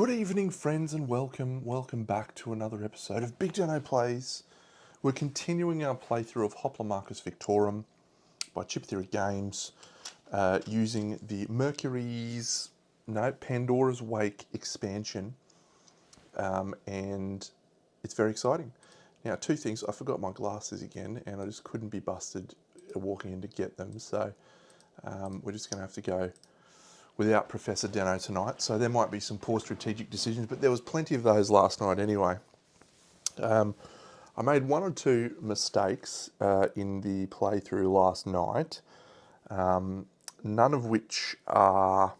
Good evening, friends, and welcome back to another episode of BigDenoPlays. We're continuing our playthrough of Hoplomachus Victorum by Chip Theory Games, using the Pandoras Wake expansion, and it's very exciting. Now, two things: I forgot my glasses again, and I just couldn't be busted walking in to get them, so we're just going to have to go without Professor Deno tonight, so there might be some poor strategic decisions, but there was plenty of those last night anyway. I made one or two mistakes in the playthrough last night, none of which are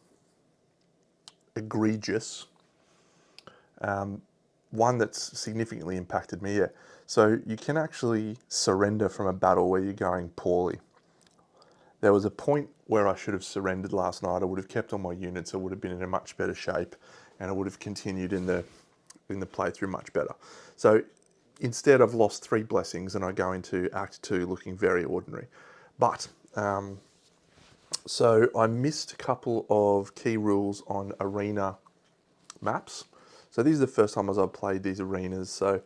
egregious. One that's significantly impacted me, So you can actually surrender from a battle where you're going poorly. There was a point where I should have surrendered last night. I would have kept all my units. I would have been in a much better shape, and I would have continued in the playthrough much better. So instead, I've lost 3 blessings, and I go into Act 2 looking very ordinary. But so I missed a couple of key rules on arena maps. So this is the first time as I've played these arenas. So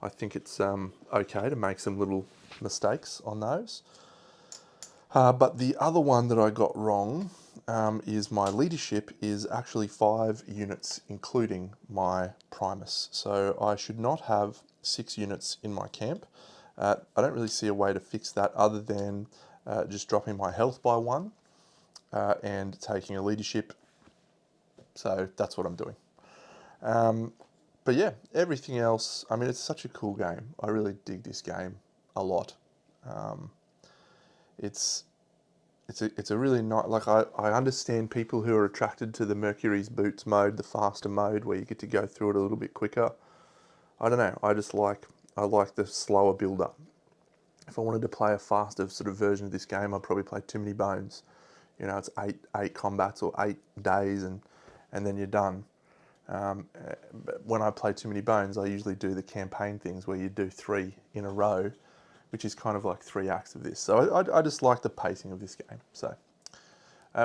I think it's okay to make some little mistakes on those. But the other one that I got wrong is my leadership is actually 5 units, including my Primus. So I should not have 6 units in my camp. I don't really see a way to fix that other than just dropping my health by 1 and taking a leadership. So that's what I'm doing. But yeah, everything else, I mean, it's such a cool game. I really dig this game a lot. It's a really nice, like I understand people who are attracted to the Mercurys Boots mode, the faster mode where you get to go through it a little bit quicker. I don't know, I like the slower build up. If I wanted to play a faster sort of version of this game, I'd probably play Too Many Bones. You know, it's 8 combats or 8 days and then you're done. But when I play Too Many Bones, I usually do the campaign things where you do 3 in a row, which is kind of like 3 acts of this. So I just like the pacing of this game. So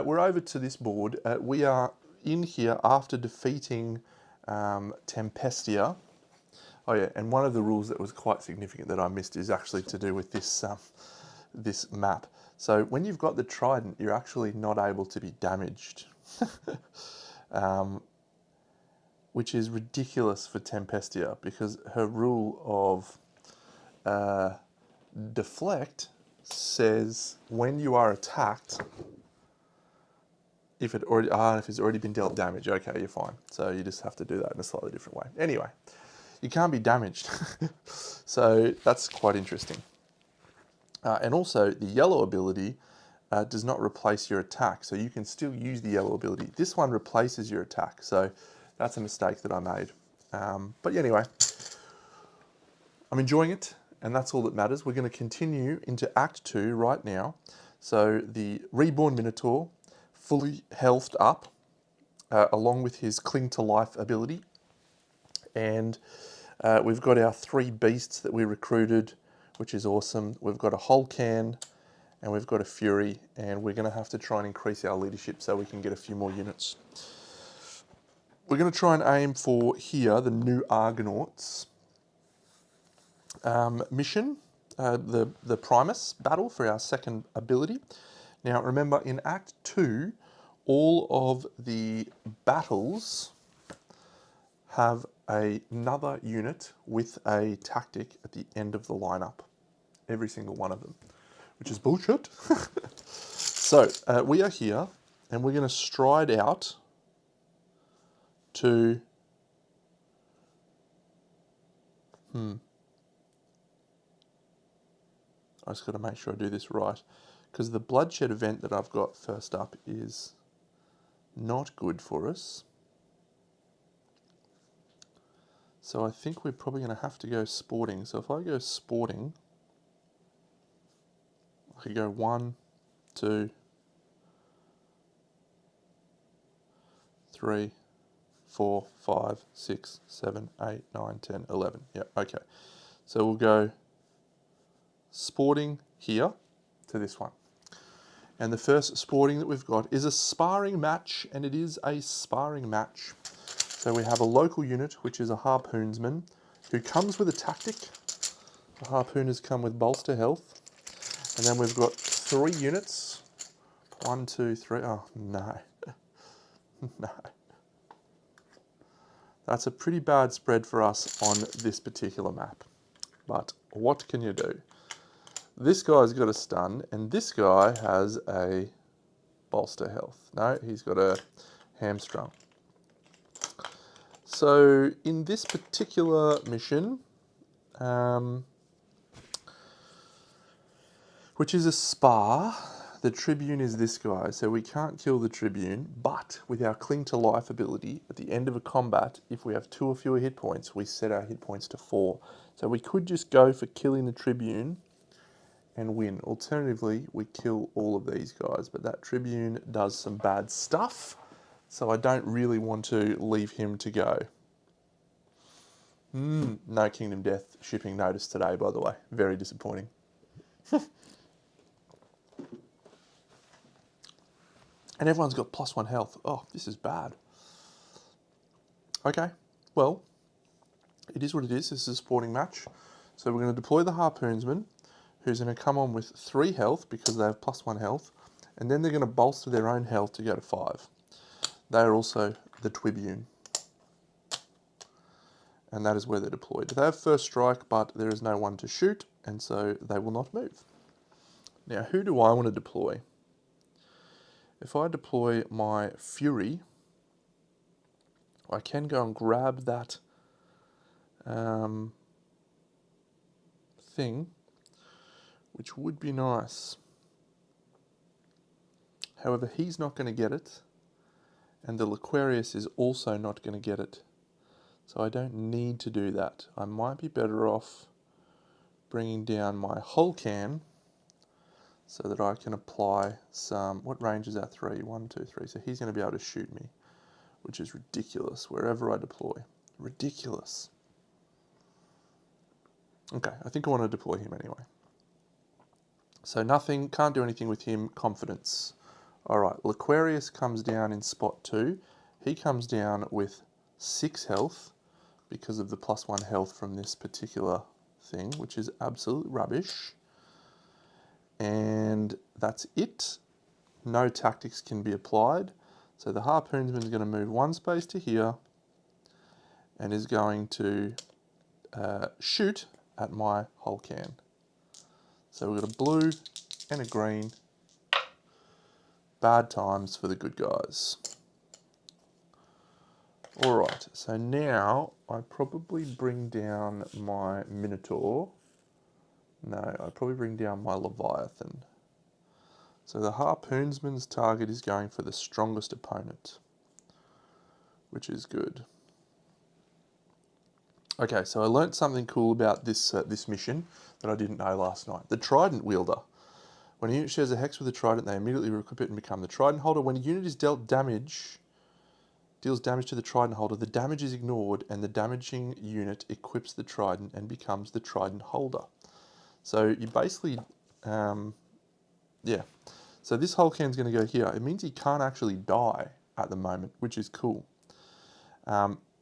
we're over to this board. We are in here after defeating Tempestia. Oh yeah, and one of the rules that was quite significant that I missed is actually to do with this this map. So when you've got the trident, you're actually not able to be damaged, which is ridiculous for Tempestia because her rule of deflect says when you are attacked, if it's already been dealt damage, okay, you're fine. So you just have to do that in a slightly different way. Anyway, you can't be damaged. So that's quite interesting. And also the yellow ability does not replace your attack. So you can still use the yellow ability. This one replaces your attack. So that's a mistake that I made. But anyway, I'm enjoying it. And that's all that matters. We're going to continue into Act 2 right now. So the Reborn Minotaur, fully healthed up, along with his Cling to Life ability. And we've got our 3 beasts that we recruited, which is awesome. We've got a Holcan, and we've got a Fury, and we're going to have to try and increase our leadership so we can get a few more units. We're going to try and aim for here, the new Argonauts. Mission, the Primus battle for our second ability. Now remember, in Act 2, all of the battles have another unit with a tactic at the end of the lineup. Every single one of them, which is bullshit. So we are here, and we're going to stride out to... I just got to make sure I do this right, because the bloodshed event that I've got first up is not good for us. So I think we're probably going to have to go sporting. So if I go sporting, I could go 1, 2, 3, 4, 5, 6, 7, 8, 9, 10, 11. Yeah, okay. So we'll go sporting here to this one. And the first sporting that we've got is a sparring match, and it is a sparring match. So we have a local unit, which is a harpoonsman, who comes with a tactic. The harpooners come with bolster health. And then we've got 3 units. 1, 2, 3. Oh, no. No. That's a pretty bad spread for us on this particular map. But what can you do? This guy's got a stun, and this guy has a bolster health. No, he's got a hamstrung. So in this particular mission, which is a spa, the Tribune is this guy. So we can't kill the Tribune, but with our Cling to Life ability, at the end of a combat, if we have 2 or fewer hit points, we set our hit points to 4. So we could just go for killing the Tribune and win. Alternatively, we kill all of these guys, but that Tribune does some bad stuff, so I don't really want to leave him to go. No Kingdom Death shipping notice today, by the way. Very disappointing. And everyone's got +1 health. Oh, this is bad. Okay, well, it is what it is. This is a sporting match. So we're going to deploy the Harpoonsman, who's going to come on with 3 health because they have +1 health. And then they're going to bolster their own health to go to 5. They are also the Tribune. And that is where they're deployed. They have first strike, but there is no one to shoot, and so they will not move. Now, who do I want to deploy? If I deploy my Fury, I can go and grab that thing, which would be nice. However, he's not going to get it, and the Mercurys is also not going to get it. So I don't need to do that. I might be better off bringing down my Holcan so that I can apply some... What range is that? 3? 1, 2, 3. So he's going to be able to shoot me, which is ridiculous wherever I deploy. Ridiculous. Okay, I think I want to deploy him anyway. So nothing, can't do anything with him, confidence. All right, Mercurys comes down in spot 2. He comes down with 6 health because of the +1 health from this particular thing, which is absolute rubbish. And that's it. No tactics can be applied. So the Harpoonsman is going to move 1 space to here and is going to shoot at my Holcan. So we've got a blue and a green. Bad times for the good guys. Alright, so now I probably bring down my Minotaur. No, I probably bring down my Leviathan. So the Harpoonsman's target is going for the strongest opponent, which is good. Okay, so I learnt something cool about this mission that I didn't know last night. The Trident Wielder. When a unit shares a hex with a trident, they immediately equip it and become the Trident Holder. When a unit is deals damage to the Trident Holder, the damage is ignored and the damaging unit equips the Trident and becomes the Trident Holder. So you basically, yeah. So this Holcan's going to go here. It means he can't actually die at the moment, which is cool.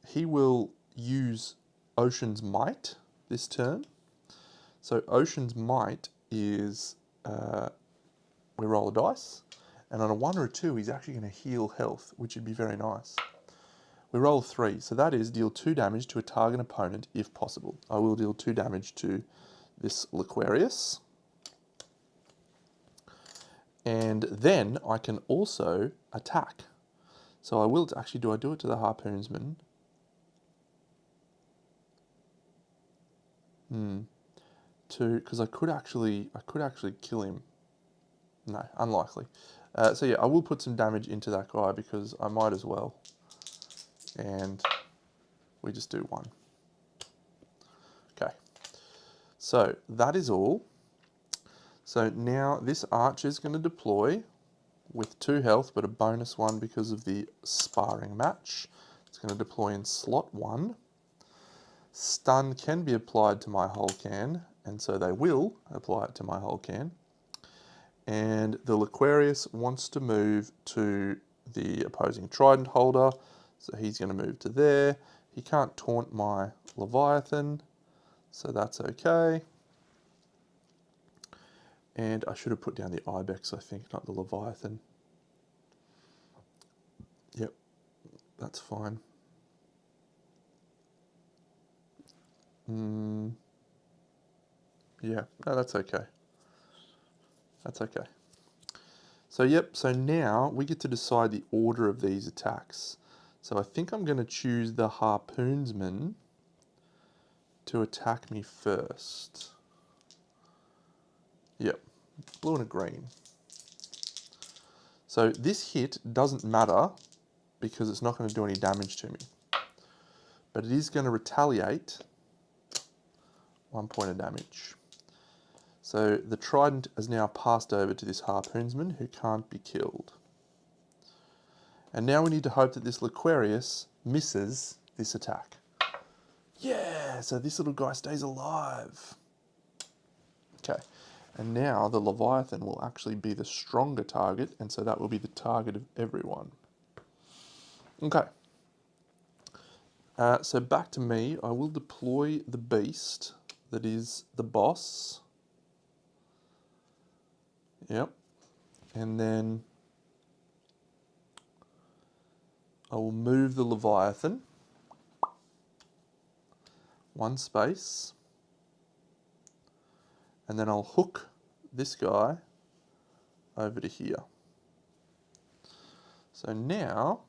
He will use Ocean's Might this turn. So Ocean's Might is, we roll a dice, and on a 1 or a 2, he's actually going to heal health, which would be very nice. We roll a 3, so that is deal 2 damage to a target opponent if possible. I will deal 2 damage to this Mercurys. And then I can also attack. So I will actually, do I do it to the Harpoonsman? Because I could actually kill him. No, unlikely. So yeah, I will put some damage into that guy because I might as well. And we just do 1. Okay. So that is all. So now this archer is going to deploy with 2 health, but a bonus 1 because of the sparring match. It's going to deploy in slot 1. Stun can be applied to my Holcan, and so they will apply it to my Holcan. And the Mercurys wants to move to the opposing Trident Holder, So he's going to move to there. He can't taunt my Leviathan, so that's okay. And I should have put down the Ibex, I think, not the Leviathan. Yep, that's fine. Yeah, no, that's okay. That's okay. So yep, so now we get to decide the order of these attacks. So I think I'm going to choose the Harpoonsman to attack me first. Yep, blue and a green. So this hit doesn't matter because it's not going to do any damage to me. But it is going to retaliate 1 point of damage. So the trident has now passed over to this Harpoonsman who can't be killed. And now we need to hope that this Mercurys misses this attack. Yeah, so this little guy stays alive. Okay, and now the Leviathan will actually be the stronger target, and so that will be the target of everyone. Okay, so back to me. I will deploy the beast that is the boss. Yep, and then I will move the Leviathan 1 space, and then I'll hook this guy over to here. So now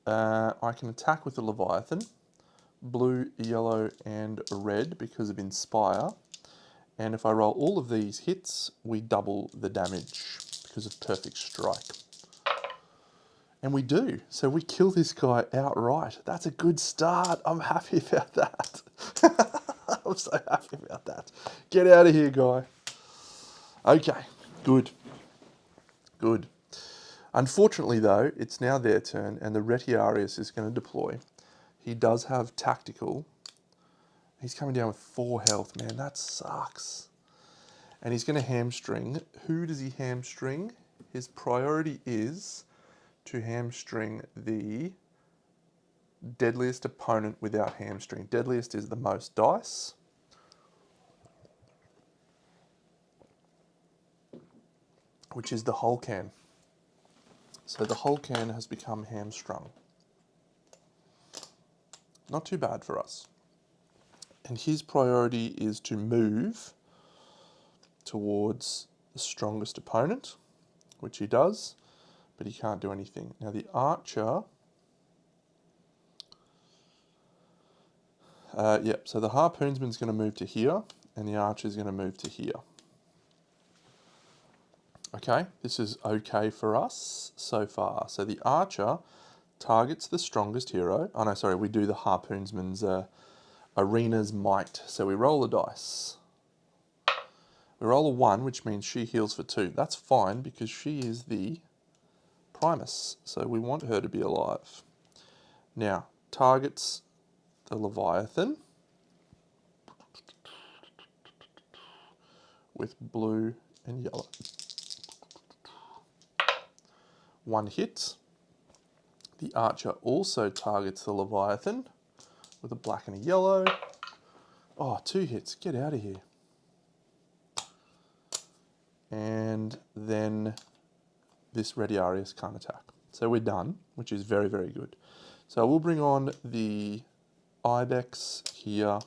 I can attack with the Leviathan, blue, yellow, and red because of Inspire. And if I roll all of these hits, we double the damage because of Perfect Strike. And we do. So we kill this guy outright. That's a good start. I'm happy about that. I'm so happy about that. Get out of here, guy. Okay, good. Good. Unfortunately, though, it's now their turn, and the Retiarius is going to deploy. He does have Tactical. He's coming down with 4 health, man. That sucks. And he's going to hamstring. Who does he hamstring? His priority is to hamstring the deadliest opponent without hamstring. Deadliest is the most dice. Which is the whole can. So the whole can has become hamstrung. Not too bad for us. And his priority is to move towards the strongest opponent, which he does, but he can't do anything. Now the archer, yep, so the Harpoonsman's going to move to here, and the archer's going to move to here. Okay, this is okay for us so far. So the archer targets the strongest hero. Oh no, sorry, we do the Harpoonsman's Arena's Might. So we roll the dice. We roll a 1, which means she heals for 2. That's fine because she is the Primus, so we want her to be alive. Now, targets the Leviathan with blue and yellow. 1 hit. The archer also targets the Leviathan with a black and a yellow. Oh, 2 hits. Get out of here. And then this Retiarius can't attack. So we're done, which is very, very good. So we'll bring on the Ibex here.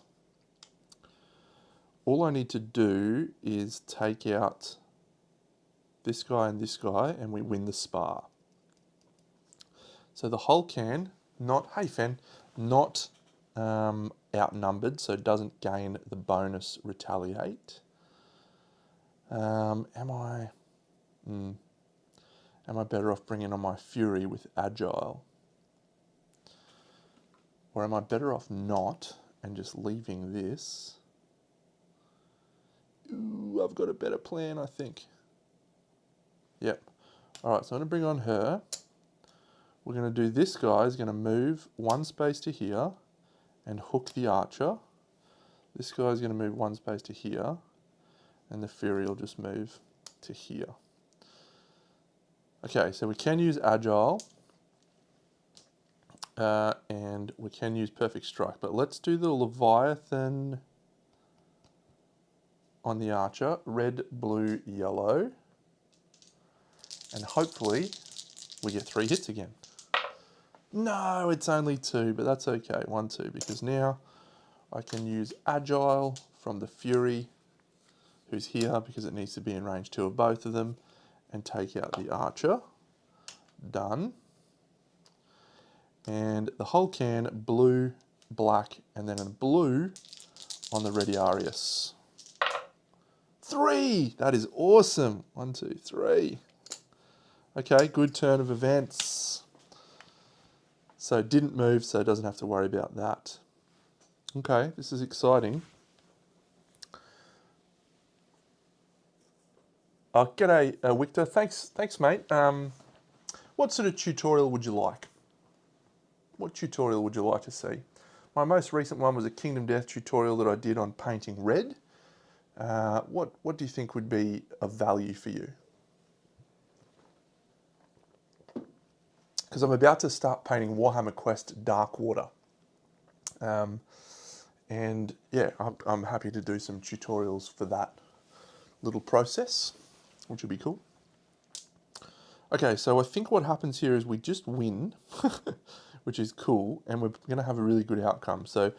All I need to do is take out this guy, and we win the spar. So the whole can, hey Fen, not outnumbered, so it doesn't gain the bonus retaliate. Am I better off bringing on my Fury with Agile? Or am I better off not and just leaving this? Ooh, I've got a better plan, I think. Yep. All right, so I'm going to bring on her. We're going to do this guy is going to move 1 space to here and hook the archer. This guy is going to move 1 space to here, and the Fury will just move to here. Okay, so we can use Agile. And we can use Perfect Strike, but let's do the Leviathan on the Archer. Red, blue, yellow. And hopefully we get 3 hits again. No, it's only 2, but that's okay. 1, 2, because now I can use Agile from the Fury, who's here because it needs to be in range 2 of both of them, and take out the Archer. Done. And the whole can, blue, black, and then a blue on the Rediarius. 3! That is awesome. 1, 2, 3. Okay, good turn of events. So it didn't move, so it doesn't have to worry about that. Okay, this is exciting. Oh, g'day, Victor. Thanks, mate. What sort of tutorial would you like? What tutorial would you like to see? My most recent one was a Kingdom Death tutorial that I did on painting red. What do you think would be of value for you? Because I'm about to start painting Warhammer Quest Darkwater. And yeah, I'm happy to do some tutorials for that little process, which would be cool. Okay, so I think what happens here is we just win, which is cool, and we're going to have a really good outcome. So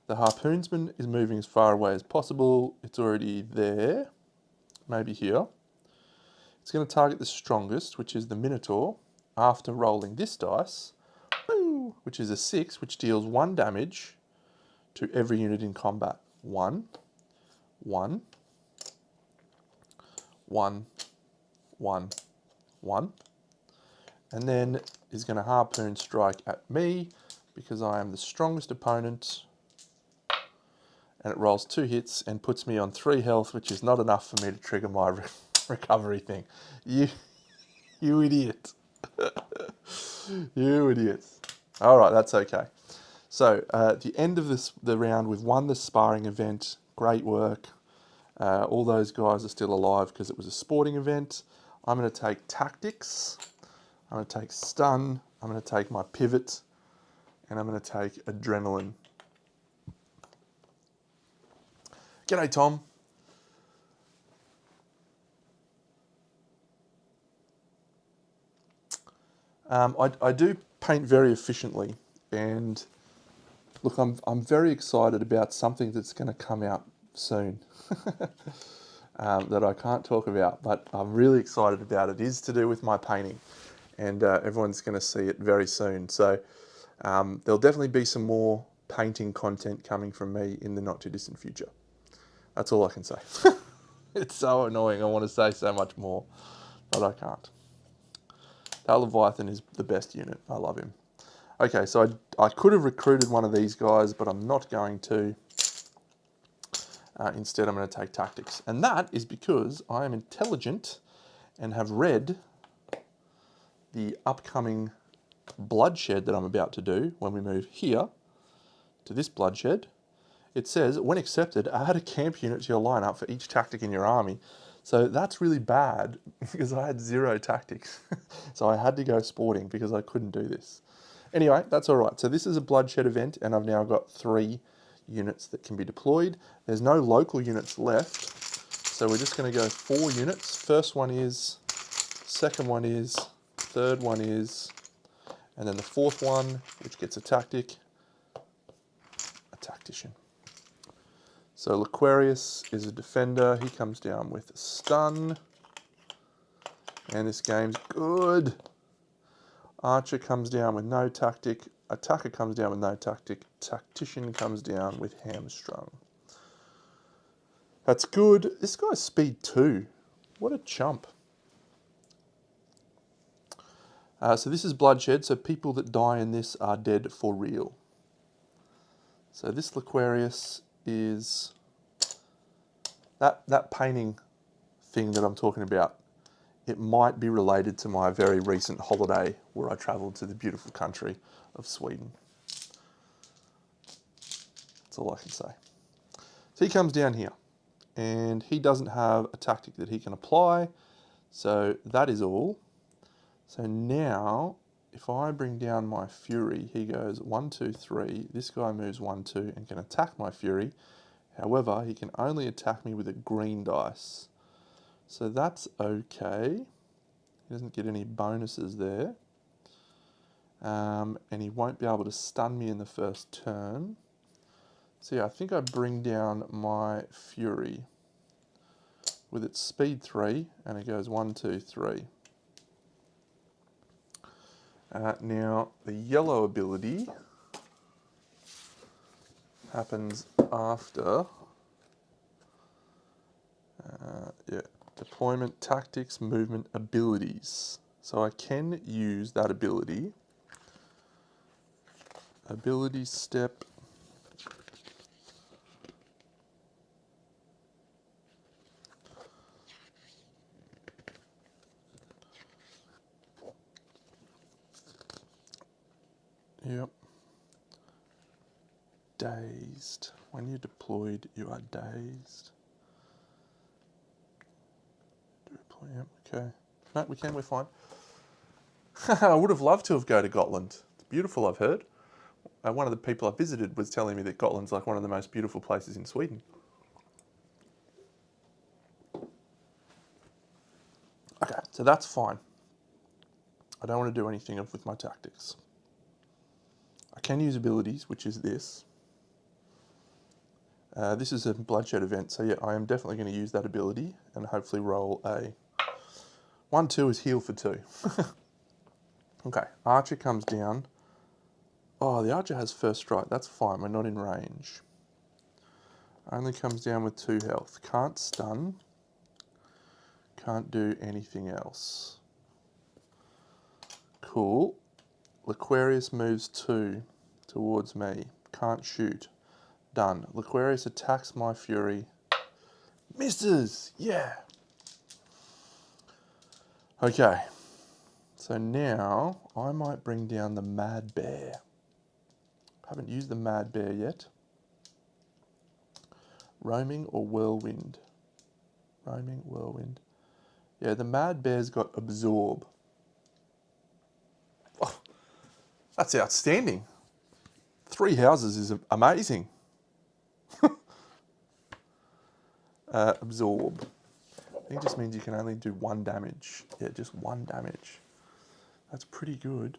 the Harpoonsman is moving as far away as possible. It's already there, maybe here. It's going to target the strongest, which is the Minotaur, after rolling this dice, which is a 6, which deals 1 damage to every unit in combat. 1, 1, 1, 1, 1. And then is going to harpoon strike at me because I am the strongest opponent. And it rolls 2 hits and puts me on 3 health, which is not enough for me to trigger my recovery thing. You idiot. You idiots. All right, that's okay. So at the end of the round, we've won the sparring event. Great work. All those guys are still alive because it was a sporting event. I'm going to take tactics. I'm going to take stun. I'm going to take my pivot. And I'm going to take adrenaline. G'day, Tom. I do paint very efficiently, and look, I'm very excited about something that's going to come out soon that I can't talk about, but I'm really excited about it. It is to do with my painting, and everyone's going to see it very soon. So there'll definitely be some more painting content coming from me in the not too distant future. That's all I can say. It's so annoying. I want to say so much more, but I can't. That Leviathan is the best unit. I love him. Okay, so I could have recruited one of these guys, but I'm not going to. Instead, I'm going to take tactics. And that is because I am intelligent and have read the upcoming bloodshed that I'm about to do when we move here to this bloodshed. It says, when accepted, add a camp unit to your lineup for each tactic in your army. So that's really bad because I had 0 tactics. So I had to go sporting because I couldn't do this. Anyway, that's all right. So this is a bloodshed event, and I've now got 3 units that can be deployed. There's no local units left. So we're just going to go 4 units. First one is, second one is, third one is, and then the 4th one, which gets a tactic, a tactician. So Laquarius is a defender. He comes down with stun. And this game's good. Archer comes down with no tactic. Attacker comes down with no tactic. Tactician comes down with hamstrung. That's good. This guy's speed 2. What a chump. So this is bloodshed. So people that die in this are dead for real. So this Laquarius is that painting thing that I'm talking about. It might be related to my very recent holiday where I travelled to the beautiful country of Sweden. That's all I can say. So he comes down here and he doesn't have a tactic that he can apply. So that is all. So now, if I bring down my Fury, he goes 1, 2, 3. This guy moves 1, 2 and can attack my Fury. However, he can only attack me with a green dice. So that's okay. He doesn't get any bonuses there. And he won't be able to stun me in the first turn. So yeah, I think I bring down my Fury with its speed 3, and it goes 1, 2, 3. Now, the yellow ability happens after, deployment, tactics, movement, abilities. So I can use that ability. Ability step. Yep. Dazed. When you're deployed, you are dazed. Deploy, yep, okay. No, we're fine. I would have loved to have go to Gotland. It's beautiful, I've heard. One of the people I visited was telling me that Gotland's like one of the most beautiful places in Sweden. Okay, so that's fine. I don't want to do anything with my tactics. I can use abilities, which is this. This is a bloodshed event, so yeah, I am definitely going to use that ability and hopefully roll a 1, 2 is heal for 2. Okay, Archer comes down. Oh, the Archer has first strike. That's fine. We're not in range. Only comes down with 2 health. Can't stun. Can't do anything else. Cool. Laquarius moves 2 towards me. Can't shoot. Done. Laquarius attacks my Fury. Misses! Yeah! Okay. So now I might bring down the Mad Bear. Haven't used the Mad Bear yet. Roaming or Whirlwind? Roaming, Whirlwind. Yeah, the Mad Bear's got Absorb. Oh, that's outstanding. 3 houses is amazing. Absorb. I think it just means you can only do 1 damage. Yeah, just 1 damage. That's pretty good.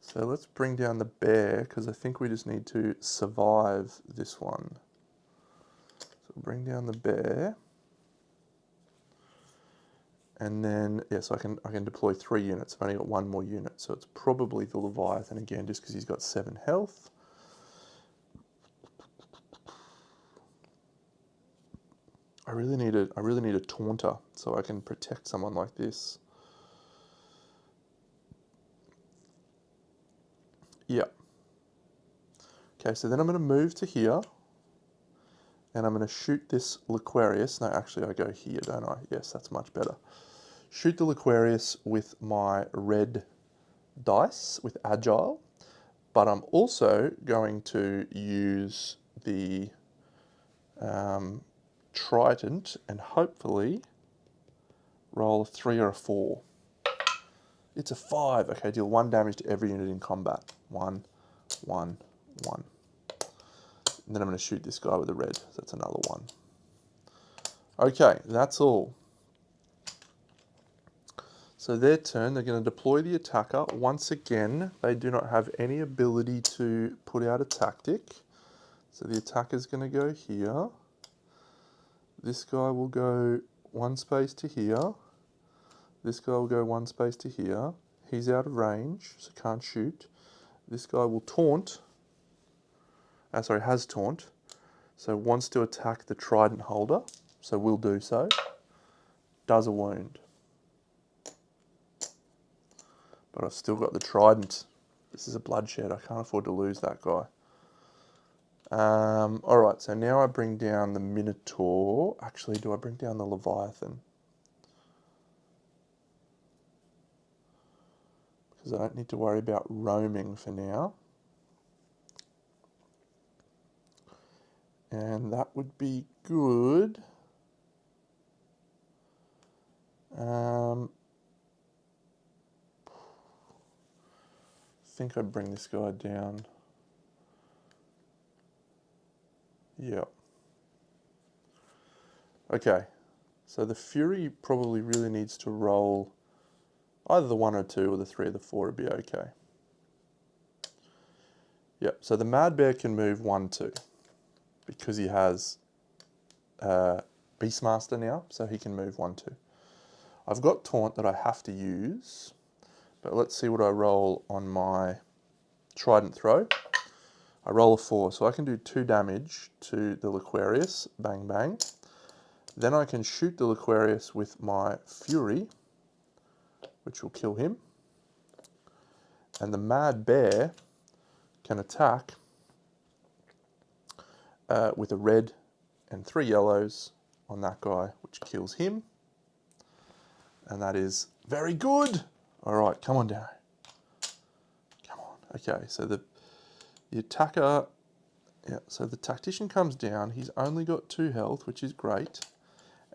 So let's bring down the bear, because I think we just need to survive this one. So bring down the bear. And then, yes, I can deploy 3 units. I've only got 1 more unit, so it's probably the Leviathan again, just because he's got 7 health. I really need a taunter so I can protect someone like this. Yeah. Okay, so then I'm going to move to here, and I'm going to shoot this Laquarius. No, actually, I go here, don't I? Yes, that's much better. Shoot the Laquarius with my red dice with Agile, but I'm also going to use the Trident and hopefully roll a 3 or a 4. It's a 5. Okay, deal 1 damage to every unit in combat. 1, 1, 1. And then I'm going to shoot this guy with the red. So that's another 1. Okay, that's all. So their turn, they're going to deploy the attacker. Once again, they do not have any ability to put out a tactic. So the attacker's going to go here. This guy will go 1 space to here. This guy will go 1 space to here. He's out of range, so can't shoot. This guy will taunt. Has taunt. So wants to attack the trident holder. So will do so. Does a wound. But I've still got the trident. This is a bloodshed. I can't afford to lose that guy. Alright, so now I bring down the Minotaur. Actually, do I bring down the Leviathan? Because I don't need to worry about roaming for now. And that would be good. I think I'd bring this guy down. Yeah. Okay. So the Fury probably really needs to roll either the 1 or 2 or the 3 or the 4 would be okay. Yep, so the Mad Bear can move 1, 2 because he has Beastmaster now, so he can move 1, 2. I've got Taunt that I have to use, but let's see what I roll on my Trident Throw. I roll a 4, so I can do 2 damage to the Aquarius, bang bang. Then I can shoot the Aquarius with my Fury, which will kill him. And the Mad Bear can attack with a red and 3 yellows on that guy, which kills him. And that is very good. All right, come on down. Come on. Okay, so the attacker, yeah, so the tactician comes down. He's only got 2 health, which is great.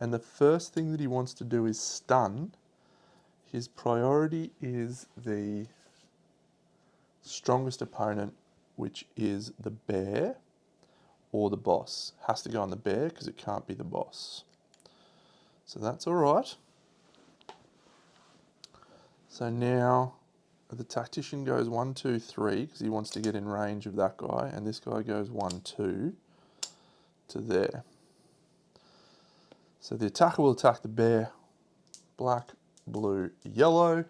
And the first thing that he wants to do is stun. His priority is the strongest opponent, which is the bear or the boss. Has to go on the bear because it can't be the boss. So that's all right. So now the tactician goes 1, 2, 3 because he wants to get in range of that guy, and this guy goes 1, 2 to there. So the attacker will attack the bear. Black, blue, yellow.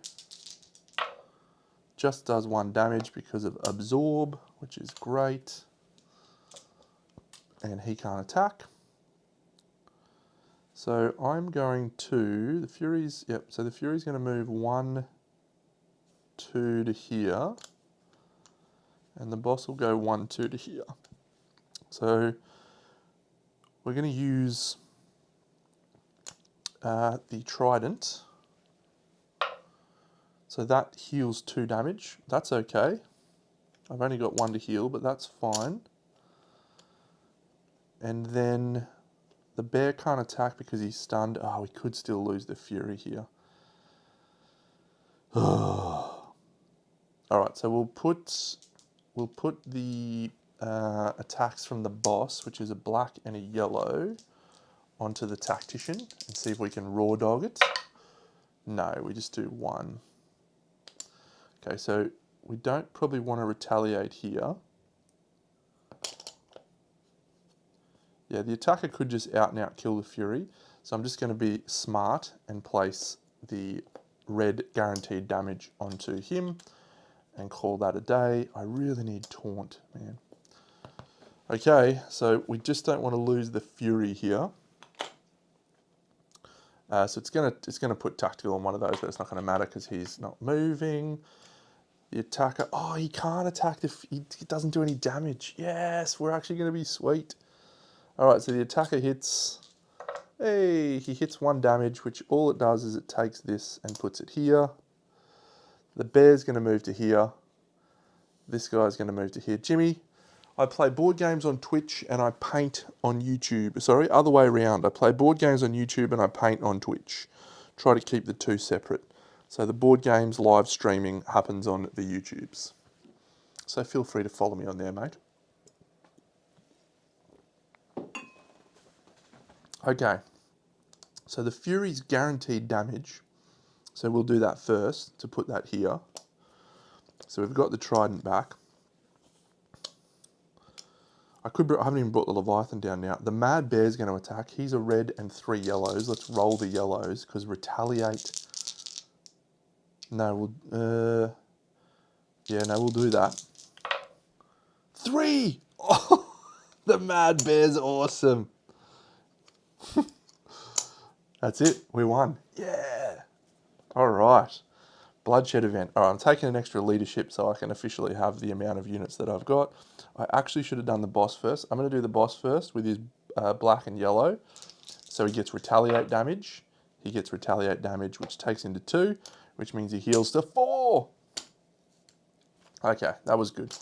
Just does 1 damage because of absorb, which is great. And he can't attack. So I'm going to, the Fury's, yep, so the Fury's going to move 1, 2 to here. And the boss will go 1, 2 to here. So we're going to use the Trident. So that heals 2 damage. That's okay. I've only got 1 to heal, but that's fine. And then the bear can't attack because he's stunned. Oh, we could still lose the Fury here. All right, so we'll put the attacks from the boss, which is a black and a yellow, onto the tactician and see if we can raw dog it. No, we just do 1. Okay, so we don't probably want to retaliate here. Yeah, the attacker could just out and out kill the Fury. So I'm just going to be smart and place the red guaranteed damage onto him and call that a day. I really need Taunt, man. Okay, so we just don't want to lose the Fury here. So it's gonna put tactical on one of those, but it's not going to matter because he's not moving. The attacker, oh, he can't attack he doesn't do any damage. Yes, we're actually going to be sweet. All right, so the attacker hits. Hey, he hits 1 damage, which all it does is it takes this and puts it here. The bear's going to move to here. This guy's going to move to here. Jimmy, I play board games on Twitch and I paint on YouTube. Sorry, other way around. I play board games on YouTube and I paint on Twitch. Try to keep the 2 separate. So the board games live streaming happens on the YouTubes. So feel free to follow me on there, mate. Okay, so the Fury's guaranteed damage. So we'll do that first to put that here. So we've got the Trident back. I haven't even brought the Leviathan down now. The Mad Bear's going to attack. He's a red and 3 yellows. Let's roll the yellows because retaliate. No, we'll do that. 3! Oh, the Mad Bear's awesome. That's it. We won. Yeah. All right. Bloodshed event. All right, I'm taking an extra leadership so I can officially have the amount of units that I've got. I actually should have done the boss first. I'm going to do the boss first with his black and yellow. So he gets retaliate damage. He gets retaliate damage, which takes into 2, which means he heals to 4. Okay, that was good.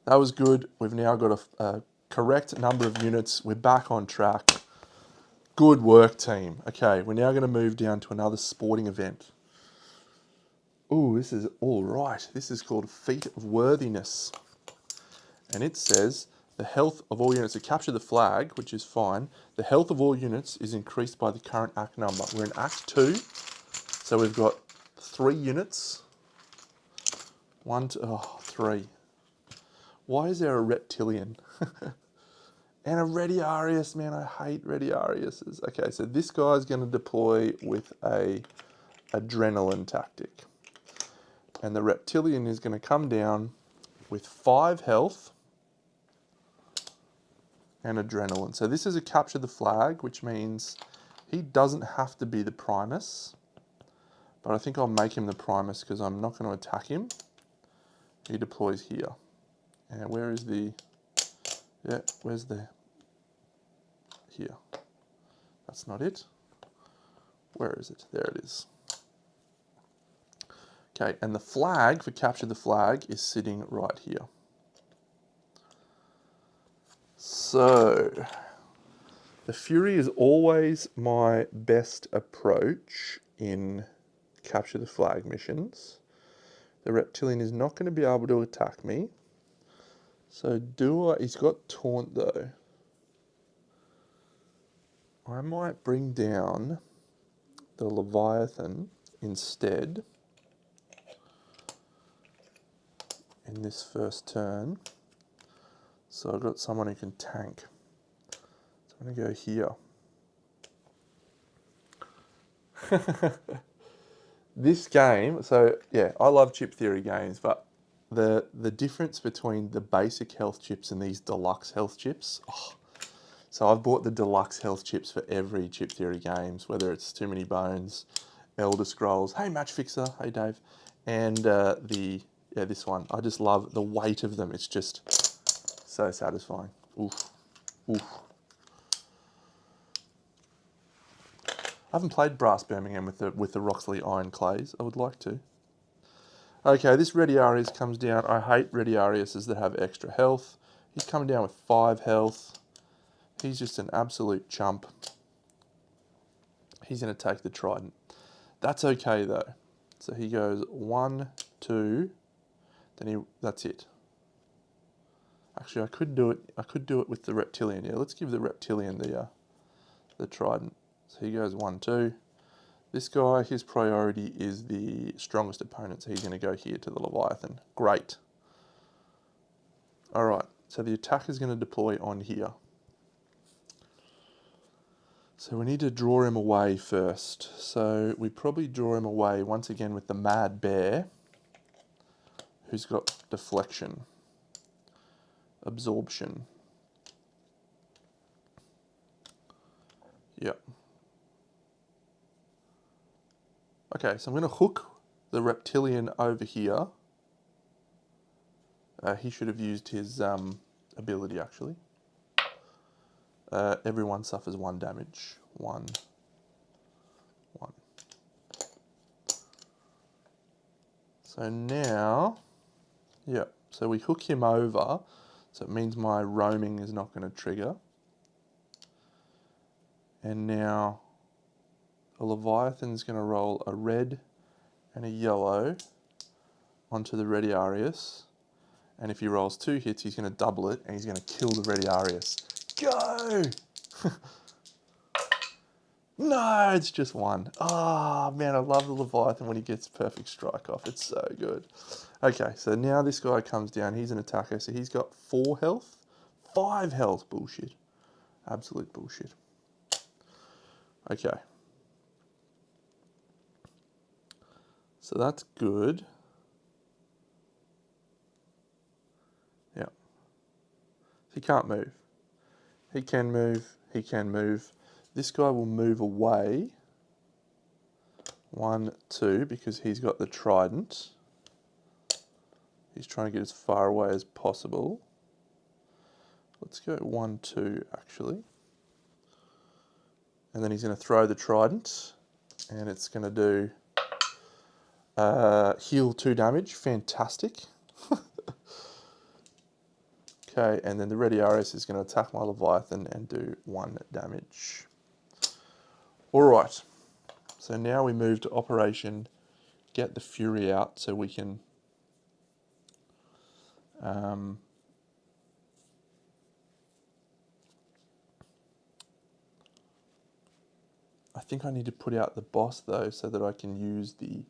That was good. We've now got a correct number of units. We're back on track. Good work, team. Okay, we're now going to move down to another sporting event. Ooh, this is all right. This is called Feat of Worthiness. And it says, the health of all units, to capture the flag, which is fine, the health of all units is increased by the current act number. We're in Act 2, so we've got 3 units. 1, 2, 3. Why is there a reptilian? And a Retiarius, man, I hate Retiariuses. Okay, so this guy's going to deploy with a adrenaline tactic. And the reptilian is going to come down with 5 health and adrenaline. So this is a capture the flag, which means he doesn't have to be the Primus. But I think I'll make him the Primus because I'm not going to attack him. He deploys here. And where is the... Yeah, where's the... Here. That's not it. Where is it? There it is. Okay, and the flag, for capture the flag, is sitting right here. So, the Fury is always my best approach in capture the flag missions. The reptilian is not going to be able to attack me. So he's got taunt though. I might bring down the Leviathan instead in this first turn. So I've got someone who can tank. So I'm going to go here. This game, so yeah, I love chip theory games, but the difference between the basic health chips and these deluxe health chips, so I've bought the deluxe health chips for every chip theory games, whether it's Too Many Bones, Elder Scrolls, hey Match Fixer, hey Dave, and this one. I just love the weight of them. It's just so satisfying. Oof, oof. I haven't played Brass Birmingham with the Roxley Iron Clays. I would like to. Okay, this Retiarius comes down. I hate Retiariuses that have extra health. He's coming down with 5 health. He's just an absolute chump. He's going to take the Trident. That's okay though. So he goes 1, 2. That's it. Actually, I could do it with the reptilian. Yeah, let's give the reptilian the Trident. So he goes 1, 2. This guy, his priority is the strongest opponent, so he's going to go here to the Leviathan. Great. All right, so the attack is going to deploy on here. So we need to draw him away first. So we probably draw him away once again with the Mad Bear, who's got deflection, absorption. Yep. Okay, so I'm going to hook the reptilian over here. He should have used his ability actually. Everyone suffers 1 damage. 1, 1. So now, yep, so we hook him over, so it means my roaming is not going to trigger. And now a Leviathan's going to roll a red and a yellow onto the Retiarius. And if he rolls 2 hits, he's going to double it and he's going to kill the Retiarius. Go! No, it's just 1. Oh, man, I love the Leviathan when he gets perfect strike off. It's so good. Okay, so now this guy comes down. He's an attacker, so he's got 4 health. 5 health. Bullshit. Absolute bullshit. Okay. So that's good. Yeah. He can't move. He can move. He can move. This guy will move away. 1, 2, because he's got the Trident. He's trying to get as far away as possible. Let's go 1, 2, actually. And then he's going to throw the Trident. And it's going to do heal 2 damage. Fantastic. Okay, and then the Retiarius is going to attack my Leviathan and do 1 damage. All right. So now we move to Operation Get the Fury Out so we can I think I need to put out the boss though so that I can use the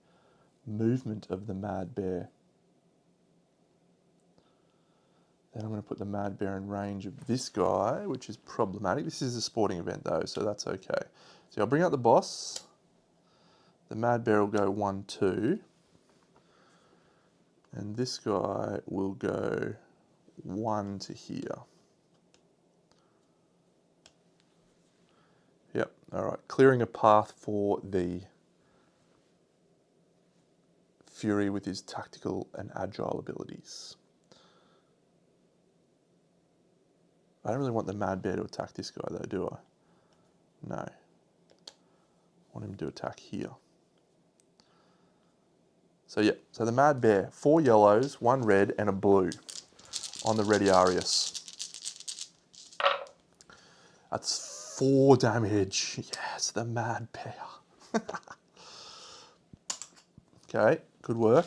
movement of the Mad Bear. Then I'm going to put the Mad Bear in range of this guy, which is problematic. This is a sporting event though, so that's okay. So I'll bring out the boss. The Mad Bear will go 1, 2. And this guy will go 1 to here. Yep, all right. Clearing a path for the Fury with his tactical and agile abilities. I don't really want the Mad Bear to attack this guy though, do I? No. I want him to attack here. So yeah, so the Mad Bear, 4 yellows, 1 red and a blue on the Rediarius. That's 4 damage. Yes, the Mad Bear. Okay, good work.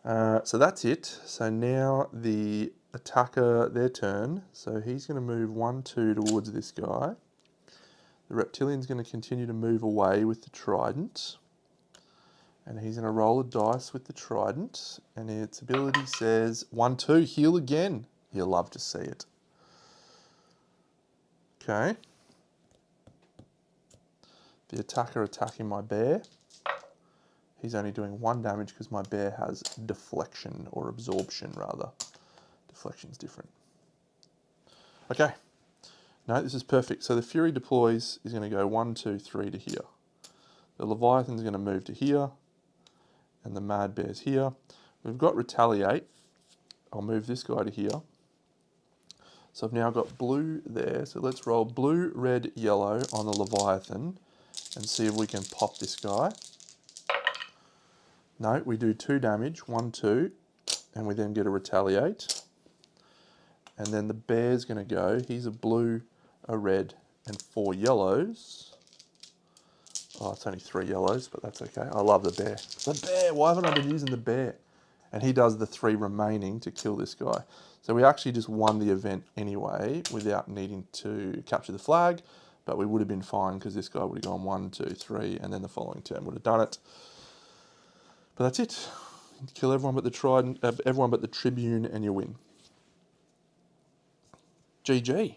So that's it. So now the attacker, their turn. So he's going to move 1, 2 towards this guy. The reptilian's going to continue to move away with the trident. And he's going to roll a dice with the trident. And its ability says 1, 2, heal again. You'll love to see it. Okay. The attacker attacking my bear. He's only doing 1 damage because my bear has deflection, or absorption rather. Deflection's different. Okay. No, this is perfect. So the Fury deploys is going to go 1, 2, 3 to here. The Leviathan's going to move to here. And the Mad Bear's here. We've got Retaliate. I'll move this guy to here. So I've now got blue there. So let's roll blue, red, yellow on the Leviathan and see if we can pop this guy. No, we do 2 damage, 1, 2, and we then get a Retaliate. And then the bear's going to go. He's a blue, a red, and 4 yellows. Oh, it's only 3 yellows, but that's okay. I love the bear. The bear! Why haven't I been using the bear? And he does the 3 remaining to kill this guy. So we actually just won the event anyway without needing to capture the flag, but we would have been fine because this guy would have gone 1, 2, 3, and then the following turn would have done it. But that's it. Kill everyone but the trident, everyone but the Tribune, and you win. GG.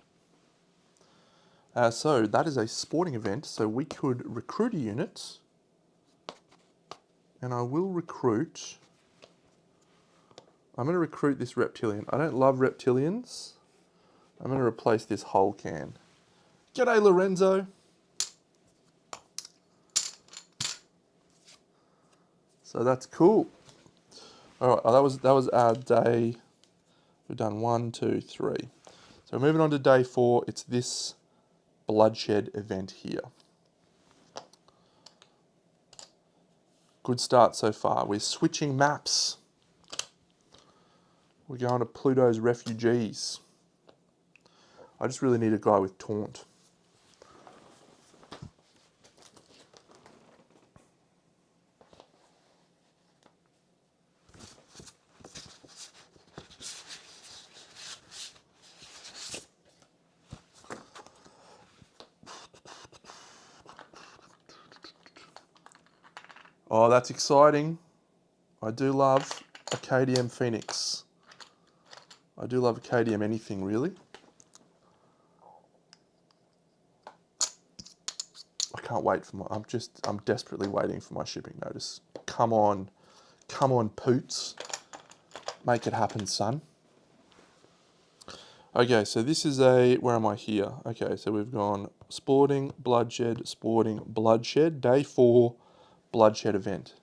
So that is a sporting event. So we could recruit a unit, and I will recruit. I'm going to recruit this reptilian. I don't love reptilians. I'm going to replace this whole can. G'day, Lorenzo. So that's cool. All right, that was our day. We've done 1, 2, 3. So we're moving on to day 4. It's this bloodshed event here. Good start so far. We're switching maps. We're going to Pluto's refugees. I just really need a guy with taunt. Oh, that's exciting. I do love a KDM Phoenix. I do love a KDM anything, really. I can't wait for my, I'm desperately waiting for my shipping notice. Come on, Poots. Make it happen, son. Okay, so this is where am I here? Okay, so we've gone sporting, bloodshed, day 4, bloodshed event.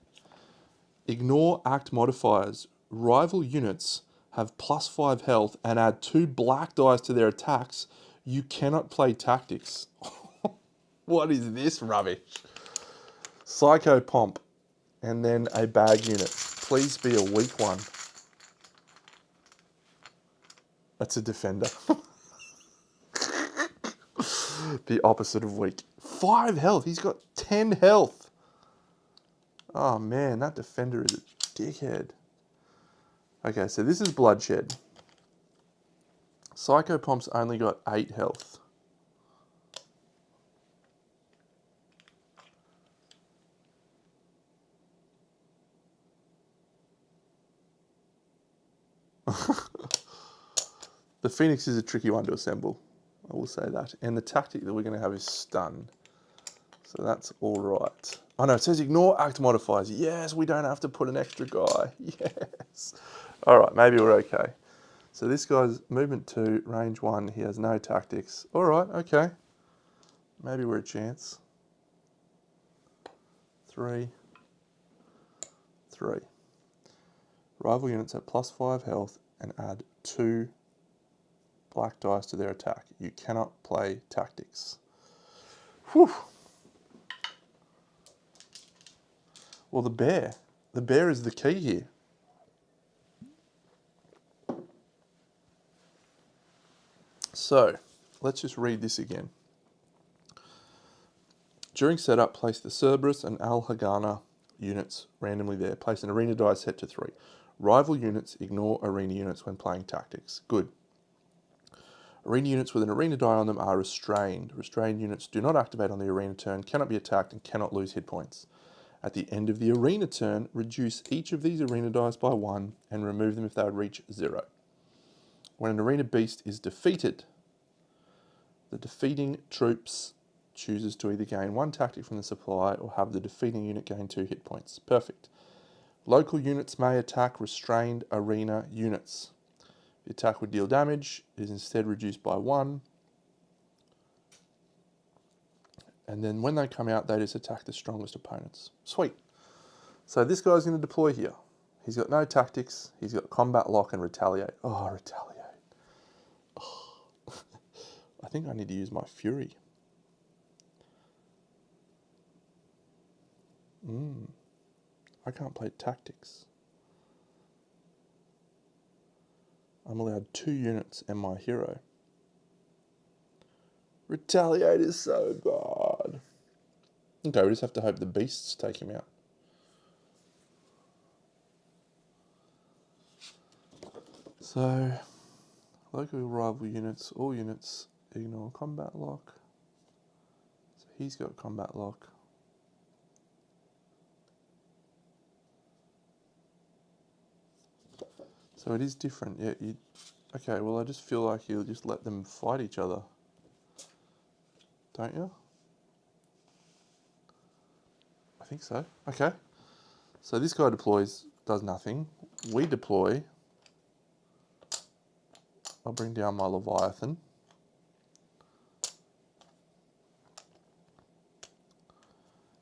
Ignore act modifiers. Rival units have +5 health and add 2 black dice to their attacks. You cannot play tactics. What is this rubbish? Psycho Pomp. And then a bag unit. Please be a weak one. That's a defender. The opposite of weak. 5 health. He's got 10 health. Oh man, that defender is a dickhead. Okay, so this is bloodshed. Psychopomp's only got 8 health. The Phoenix is a tricky one to assemble. I will say that. And the tactic that we're going to have is stun. So that's all right. Oh no, it says ignore act modifiers. Yes, we don't have to put an extra guy. Yes. All right, maybe we're okay. So this guy's movement 2, range 1. He has no tactics. All right, okay. Maybe we're a chance. 3. 3. Rival units have +5 health and add 2 black dice to their attack. You cannot play tactics. Whew. Well, the bear. The bear is the key here. So, let's just read this again. During setup, place the Cerberus and Al-Hagana units randomly there. Place an arena die set to 3. Rival units ignore arena units when playing tactics. Good. Arena units with an arena die on them are restrained. Restrained units do not activate on the arena turn, cannot be attacked, and cannot lose hit points. At the end of the arena turn, reduce each of these arena dice by 1 and remove them if they would reach 0. When an arena beast is defeated, the defeating troops chooses to either gain 1 tactic from the supply or have the defeating unit gain 2 hit points. Perfect. Local units may attack restrained arena units. The attack would deal damage. It is instead reduced by 1. And then when they come out, they just attack the strongest opponents. Sweet. So this guy's going to deploy here. He's got no tactics. He's got combat lock and retaliate. Oh, retaliate. Oh. I think I need to use my fury. I can't play tactics. I'm allowed 2 units and my hero. Retaliate is so bad. Okay, we just have to hope the beasts take him out. So, local rival units, all units ignore combat lock. So he's got combat lock. So it is different. Yeah. Okay. Well, I just feel like you'll just let them fight each other, don't you? I think so. Okay. So this guy deploys, does nothing. We deploy. I'll bring down my Leviathan.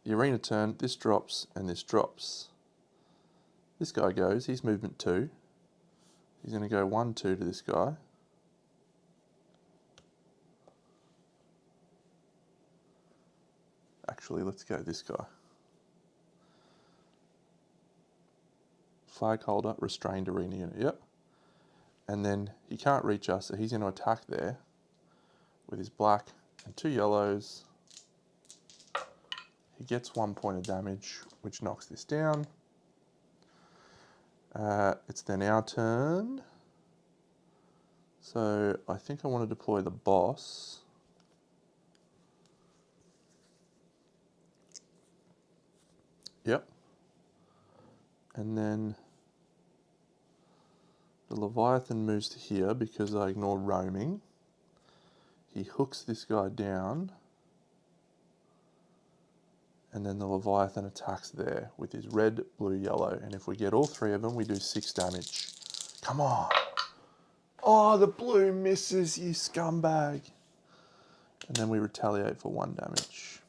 The arena turn. This drops and this drops. This guy goes. He's movement 2. He's going to go 1, 2 to this guy. Actually, let's go this guy. Flag holder, restrained arena unit. Yep. And then he can't reach us, so he's going to attack there with his black and 2 yellows. He gets 1 point of damage, which knocks this down. It's then our turn. So I think I want to deploy the boss. Yep. And then the Leviathan moves to here because I ignore roaming. He hooks this guy down. And then the Leviathan attacks there with his red, blue, yellow. And if we get all 3 of them, we do 6 damage. Come on. Oh, the blue misses, you scumbag. And then we retaliate for 1 damage.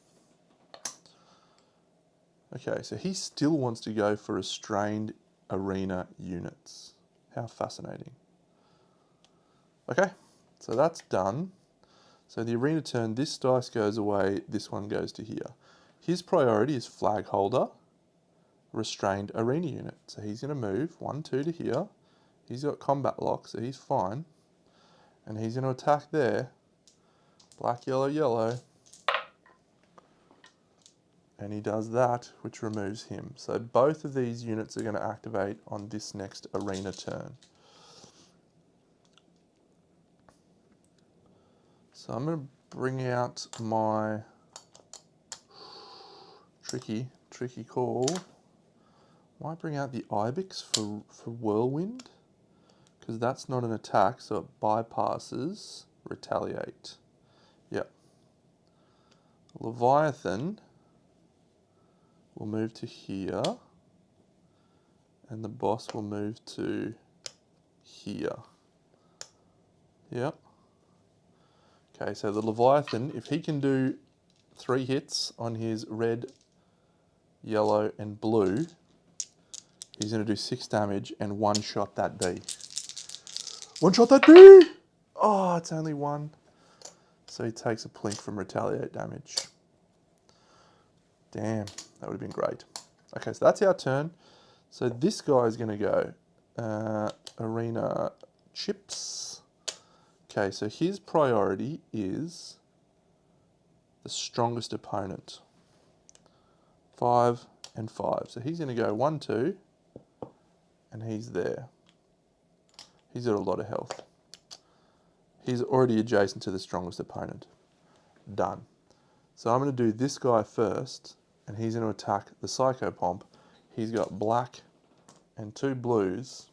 Okay, so he still wants to go for restrained arena units. How fascinating. Okay, so that's done. So the arena turn, this dice goes away, this one goes to here. His priority is flag holder, restrained arena unit. So he's going to move 1, 2 to here. He's got combat lock, so he's fine. And he's going to attack there Black, yellow, yellow. And he does that, which removes him. So both of these units are going to activate on this next arena turn. So I'm going to bring out my tricky call. Might bring out the Ibex for Whirlwind, because that's not an attack, so it bypasses Retaliate. Yep. Leviathan will move to here, and the boss will move to here. Yep. Okay, so the Leviathan, if he can do 3 hits on his red, yellow, and blue, he's going to do 6 damage and one-shot that bee. One-shot that bee! Oh, it's only 1. So he takes a plink from Retaliate damage. Damn, that would have been great. Okay, so that's our turn. So this guy is going to go Arena Chips. Okay, so his priority is the strongest opponent. 5 and 5. So he's going to go 1, 2, and he's there. He's got a lot of health. He's already adjacent to the strongest opponent. Done. So I'm going to do this guy first, and he's going to attack the Psychopomp. He's got black and 2 blues,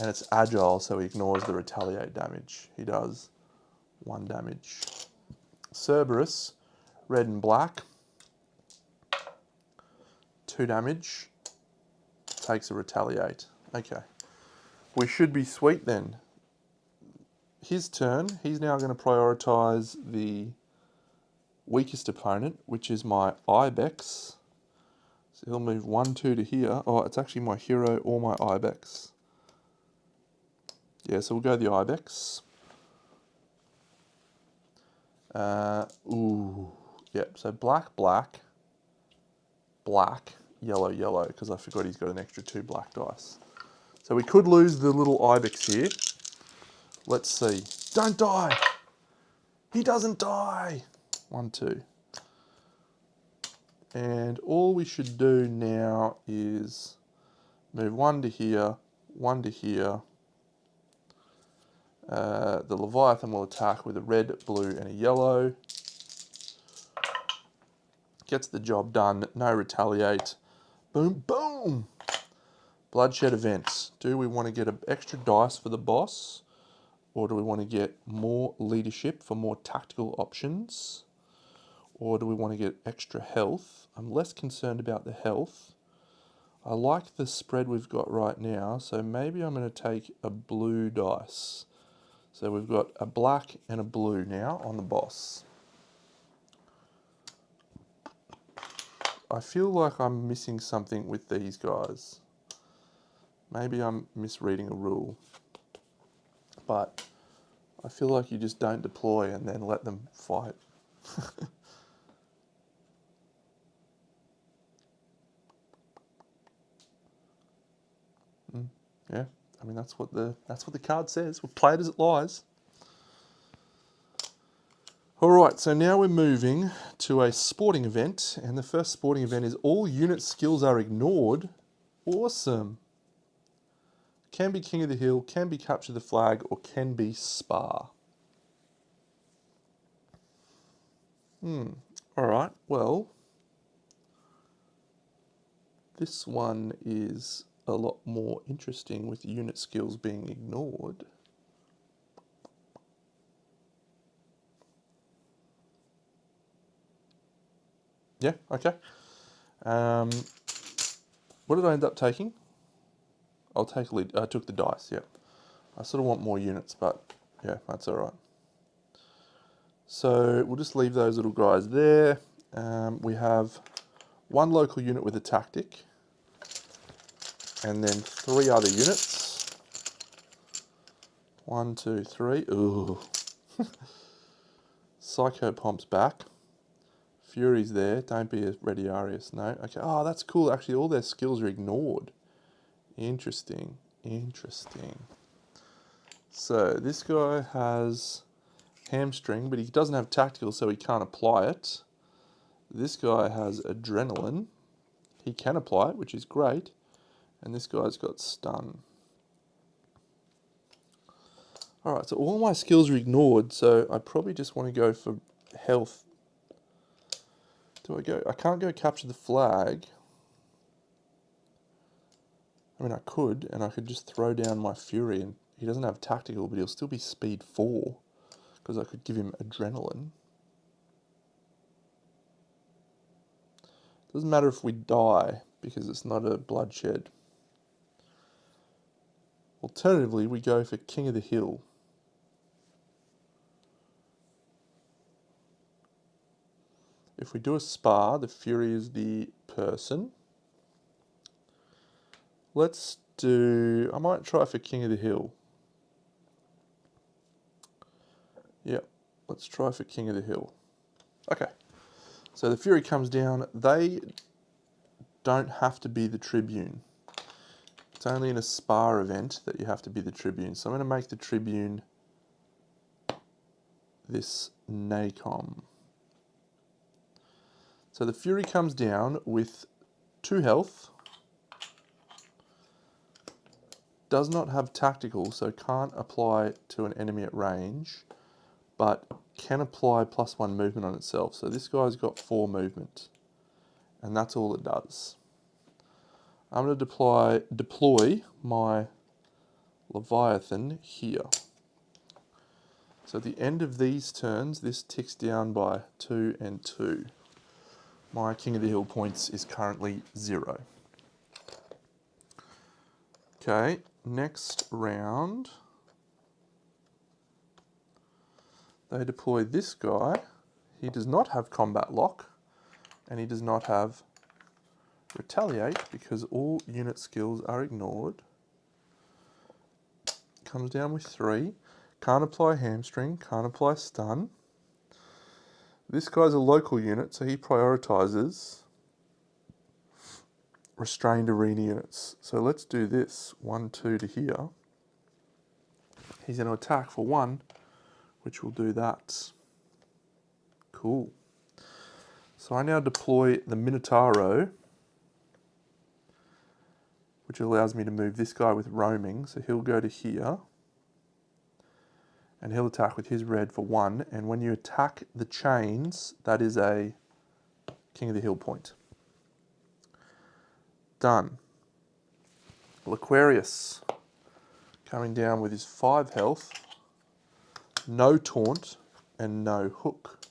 and it's agile, so he ignores the Retaliate damage. He does 1 damage. Cerberus, red and black, 2 damage, takes a Retaliate. Okay. We should be sweet then. His turn, he's now going to prioritise the weakest opponent, which is my Ibex. So he'll move 1, 2 to here. Oh, it's actually my hero or my Ibex. Yeah, so we'll go the Ibex. Yep, so black, black, black, yellow, yellow, because I forgot he's got an extra 2 black dice. So we could lose the little Ibex here. Let's see. Don't die! He doesn't die! 1, 2. And all we should do now is move 1 to here, 1 to here. The Leviathan will attack with a red, blue, and a yellow. Gets the job done, no Retaliate. Boom, boom! Bloodshed events. Do we want to get an extra dice for the boss? Or do we want to get more leadership for more tactical options? Or do we want to get extra health? I'm less concerned about the health. I like the spread we've got right now, so maybe I'm going to take a blue dice. So we've got a black and a blue now on the boss. I feel like I'm missing something with these guys. Maybe I'm misreading a rule. But I feel like you just don't deploy and then let them fight. Yeah, I mean that's what the card says. We'll play it as it lies. All right, so now we're moving to a sporting event, and the first sporting event is all unit skills are ignored. Awesome. Can be King of the Hill, can be Capture the Flag, or can be Spa. All right, well, this one is a lot more interesting with unit skills being ignored. Yeah, okay. What did I end up taking? I'll take lead. I took the dice, yeah. I sort of want more units, but yeah, that's all right. So we'll just leave those little guys there. We have 1 local unit with a tactic, and then 3 other units. 1, 2, 3. Ooh. Psychopomp's back. Fury's there. Don't be a Rediarius. No. Okay. Oh, that's cool. Actually, all their skills are ignored. Interesting. Interesting. So this guy has hamstring, but he doesn't have tactical, so he can't apply it. This guy has adrenaline. He can apply it, which is great. And this guy's got stun. Alright, so all my skills are ignored, so I probably just want to go for health. Do I go? I can't go capture the flag. I mean, I could, and I could just throw down my Fury, and he doesn't have tactical, but he'll still be speed 4, because I could give him adrenaline. Doesn't matter if we die, because it's not a bloodshed. Alternatively, we go for King of the Hill. If we do a spar, the Fury is the person. Let's do... I might try for King of the Hill. Yep, let's try for King of the Hill. Okay, so the Fury comes down. They don't have to be the Tribune. It's only in a spar event that you have to be the Tribune. So I'm going to make the Tribune this Nacom. So the Fury comes down with 2 health. Does not have tactical, so can't apply to an enemy at range, but can apply +1 movement on itself. So this guy's got 4 movement, and that's all it does. I'm going to deploy my Leviathan here. So at the end of these turns, this ticks down by 2 and 2. My King of the Hill points is currently 0. Okay, next round, they deploy this guy. He does not have combat lock, and he does not have retaliate because all unit skills are ignored. Comes down with 3. Can't apply hamstring, can't apply stun. This guy's a local unit, so he prioritizes restrained arena units. So let's do this. 1, 2 to here. He's going to attack for 1, which will do that. Cool. So I now deploy the Minotaur, which allows me to move this guy with roaming. So he'll go to here, and he'll attack with his red for 1. And when you attack the chains, that is a King of the Hill point. Done. Aquarius coming down with his 5 health, no taunt, and no hook.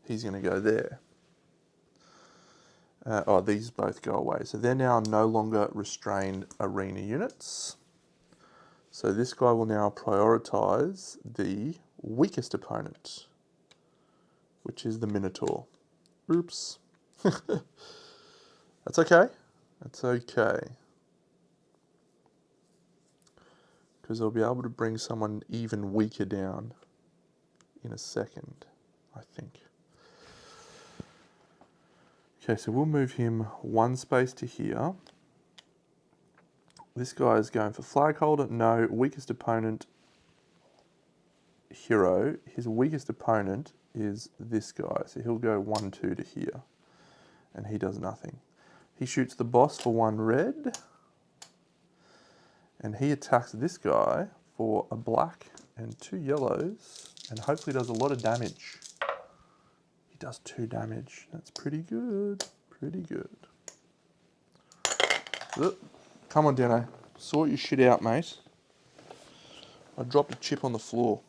He's going to go there. These both go away. So they're now no longer restrained arena units. So this guy will now prioritize the weakest opponent, which is the Minotaur. Oops. That's okay. That's okay. Because they'll be able to bring someone even weaker down in a second, I think. Okay, so we'll move him 1 space to here. This guy is going for flag holder. No, weakest opponent, hero. His weakest opponent is this guy. So he'll go 1, 2 to here. And he does nothing. He shoots the boss for 1 red. And he attacks this guy for a black and 2 yellows. And hopefully does a lot of damage. He does 2 damage. That's pretty good. Pretty good. Come on, Deno. Sort your shit out, mate. I dropped a chip on the floor.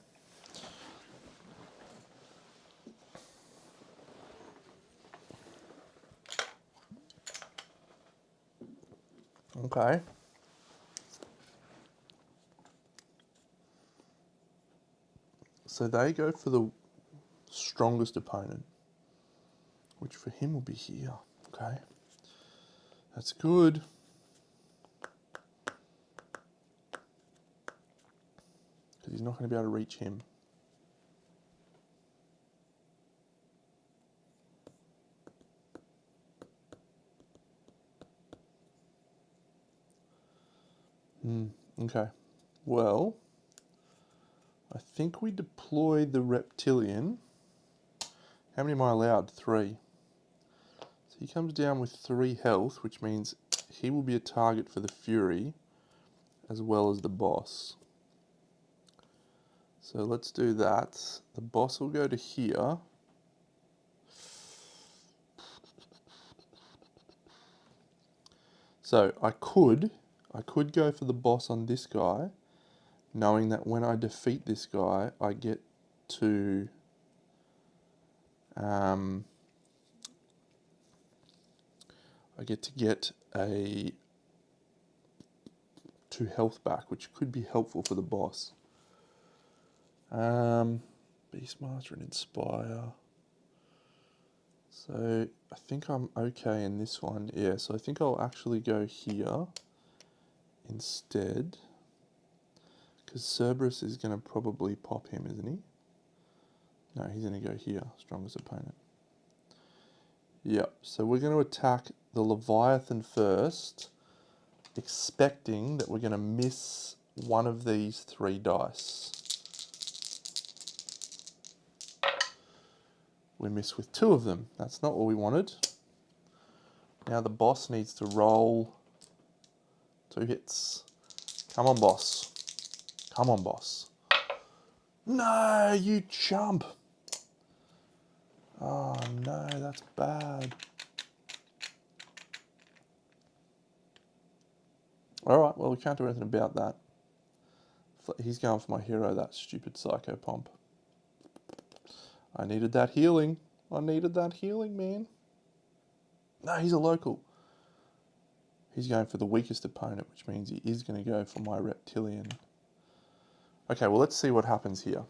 Okay. So they go for the strongest opponent, which for him will be here. Okay. That's good. Because he's not going to be able to reach him. Okay. Well, I think we deploy the reptilian. How many am I allowed? 3. So he comes down with 3 health, which means he will be a target for the Fury as well as the boss. So let's do that. The boss will go to here. So I could go for the boss on this guy, knowing that when I defeat this guy, I get to get a 2 health back, which could be helpful for the boss. Beastmaster and Inspire. So I think I'm okay in this one. Yeah, so I think I'll actually go here instead. Because Cerberus is going to probably pop him, isn't he? No, he's going to go here. Strongest opponent. Yep, so we're going to attack the Leviathan first, expecting that we're going to miss one of these 3 dice. We miss with 2 of them. That's not what we wanted. Now the boss needs to roll 2 hits. Come on, boss. Come on, boss. No, you chump. Oh no, that's bad. Alright, well we can't do anything about that. He's going for my hero, that stupid Psychopomp. I needed that healing. I needed that healing, man. No, he's a local. He's going for the weakest opponent, which means he is going to go for my reptilian. Okay, well let's see what happens here.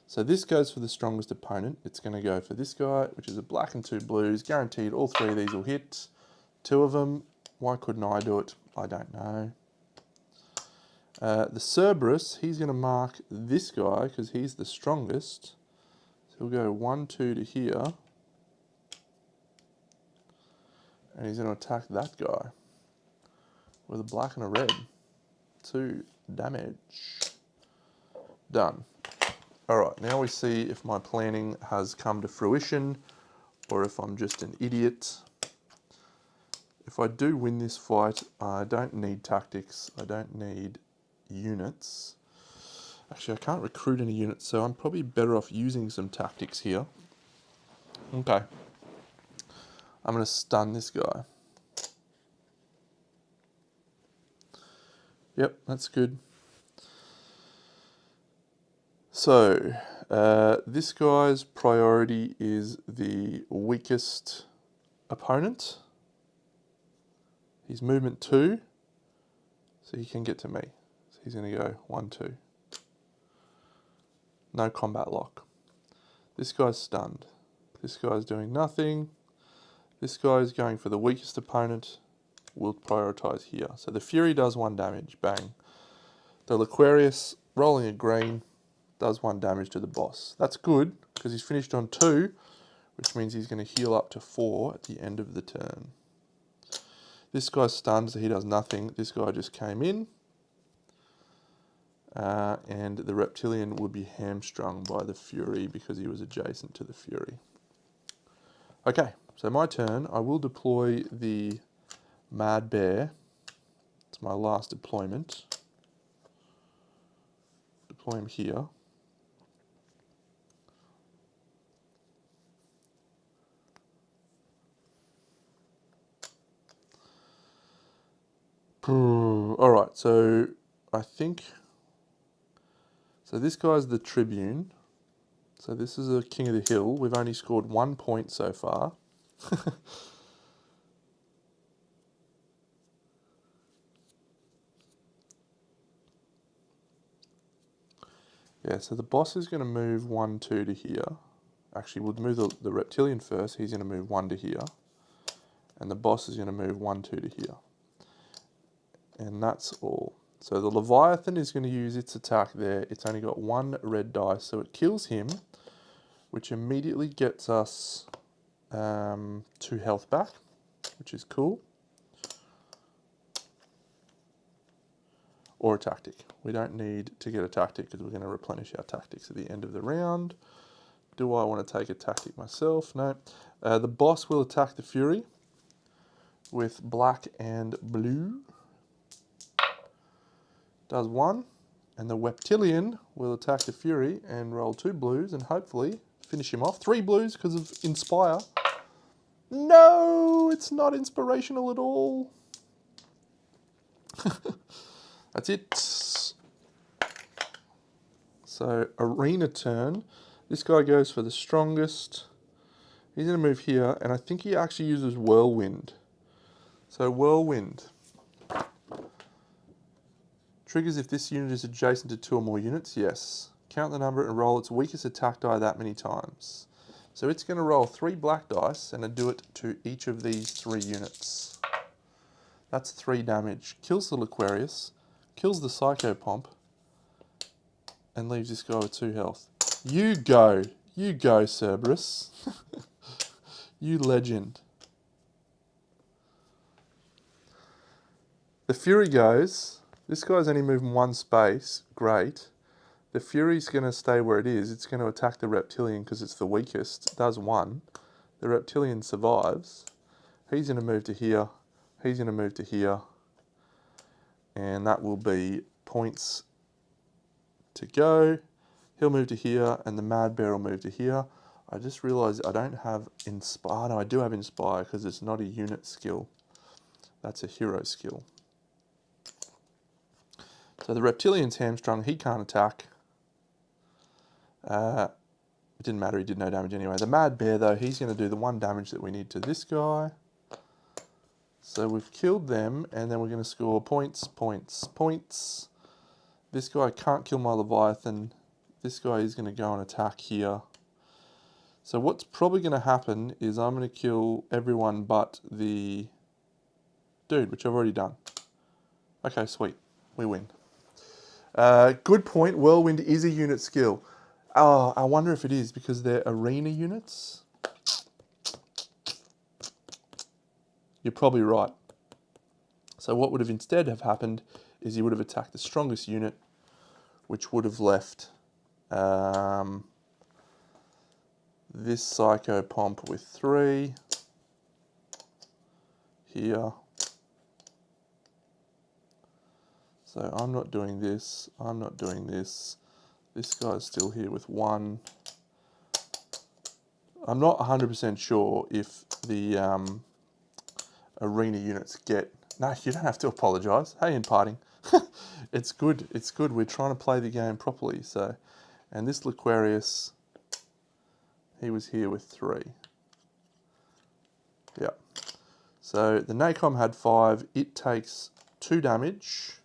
So this goes for the strongest opponent. It's going to go for this guy, which is a black and 2 blues. Guaranteed all 3 of these will hit. 2 of them. Why couldn't I do it? I don't know. The Cerberus, he's going to mark this guy because he's the strongest. So he'll go 1, 2 to here. And he's going to attack that guy with a black and a red. 2 damage. Done. Alright, now we see if my planning has come to fruition or if I'm just an idiot. If I do win this fight, I don't need tactics. I don't need units. Actually, I can't recruit any units, so I'm probably better off using some tactics here. Okay. I'm going to stun this guy. Yep, that's good. So, this guy's priority is the weakest opponent. He's movement 2, so he can get to me. So he's going to go 1, 2. No combat lock. This guy's stunned. This guy's doing nothing. This guy's going for the weakest opponent. We'll prioritize here. So the Fury does 1 damage. Bang. The Aquarius, rolling a green, does 1 damage to the boss. That's good, because he's finished on 2, which means he's going to heal up to 4 at the end of the turn. This guy's stunned, so he does nothing. This guy just came in. And the reptilian would be hamstrung by the Fury because he was adjacent to the Fury. Okay, so my turn. I will deploy the Mad Bear. It's my last deployment. Deploy him here. Alright, so I think... So this guy's the Tribune. So this is a King of the Hill. We've only scored 1 point so far. Yeah, so the boss is going to move 1, 2 to here. Actually, we'll move the reptilian first. He's going to move 1 to here. And the boss is going to move 1, 2 to here. And that's all. So the Leviathan is going to use its attack there. It's only got 1 red dice, so it kills him, which immediately gets us 2 health back, which is cool. or a tactic. We don't need to get a tactic because we're going to replenish our tactics at the end of the round. Do I want to take a tactic myself? No. The boss will attack the Fury with black and blue. Does 1. And the Reptilian will attack the Fury and roll 2 blues and hopefully finish him off. 3 blues because of Inspire. No, it's not inspirational at all. That's it. So, Arena turn. This guy goes for the strongest. He's going to move here, and I think he actually uses Whirlwind. So, Whirlwind triggers if this unit is adjacent to 2 or more units, yes. Count the number and roll its weakest attack die that many times. So it's going to roll 3 black dice and do it to each of these 3 units. That's 3 damage. Kills the Aquarius, kills the Psychopomp, and leaves this guy with 2 health. You go, Cerberus. You legend. The Fury goes. This guy's only moving 1 space. Great. The Fury's going to stay where it is. It's going to attack the Reptilian because it's the weakest. It does 1. The Reptilian survives. He's going to move to here. He's going to move to here. And that will be points to go. He'll move to here, and the Mad Bear will move to here. I just realised I don't have Inspire. No, I do have Inspire because it's not a unit skill. That's a hero skill. So the Reptilian's hamstrung, he can't attack. It didn't matter, he did no damage anyway. The Mad Bear though, he's going to do the 1 damage that we need to this guy. So we've killed them, and then we're going to score points, points, points. This guy can't kill my Leviathan. This guy is going to go and attack here. So what's probably going to happen is I'm going to kill everyone but the dude, which I've already done. Okay, sweet. We win. Good point. Whirlwind is a unit skill. Oh, I wonder if it is because they're arena units. You're probably right. So what would have instead have happened is he would have attacked the strongest unit, which would have left this Psychopomp with 3 here. So I'm not doing this, I'm not doing this. This guy's still here with 1. I'm not 100% sure if the arena units get... No, you don't have to apologise. Hey, in parting. It's good, it's good. We're trying to play the game properly. So, and this Aquarius, he was here with 3. Yeah. So the NACOM had 5. It takes 2 damage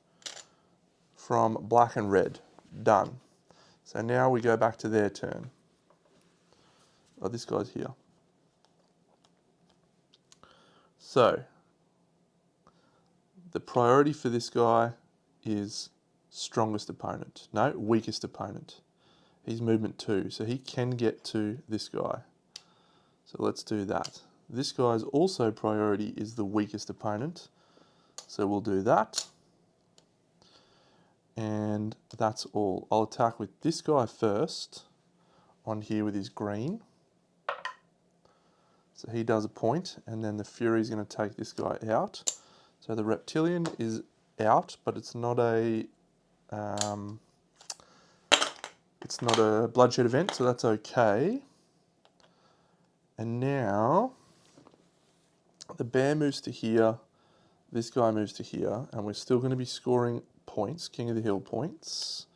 from black and red. Done. So now we go back to their turn. Oh, this guy's here. So, the priority for this guy is strongest opponent. No, weakest opponent. He's movement 2, so he can get to this guy. So let's do that. This guy's also priority is the weakest opponent. So we'll do that. And that's all. I'll attack with this guy first on here with his green. So he does a point, and then the Fury's going to take this guy out. So the Reptilian is out, but it's not a bloodshed event, so that's okay. And now the bear moves to here, this guy moves to here, and we're still going to be scoring points, King of the Hill points.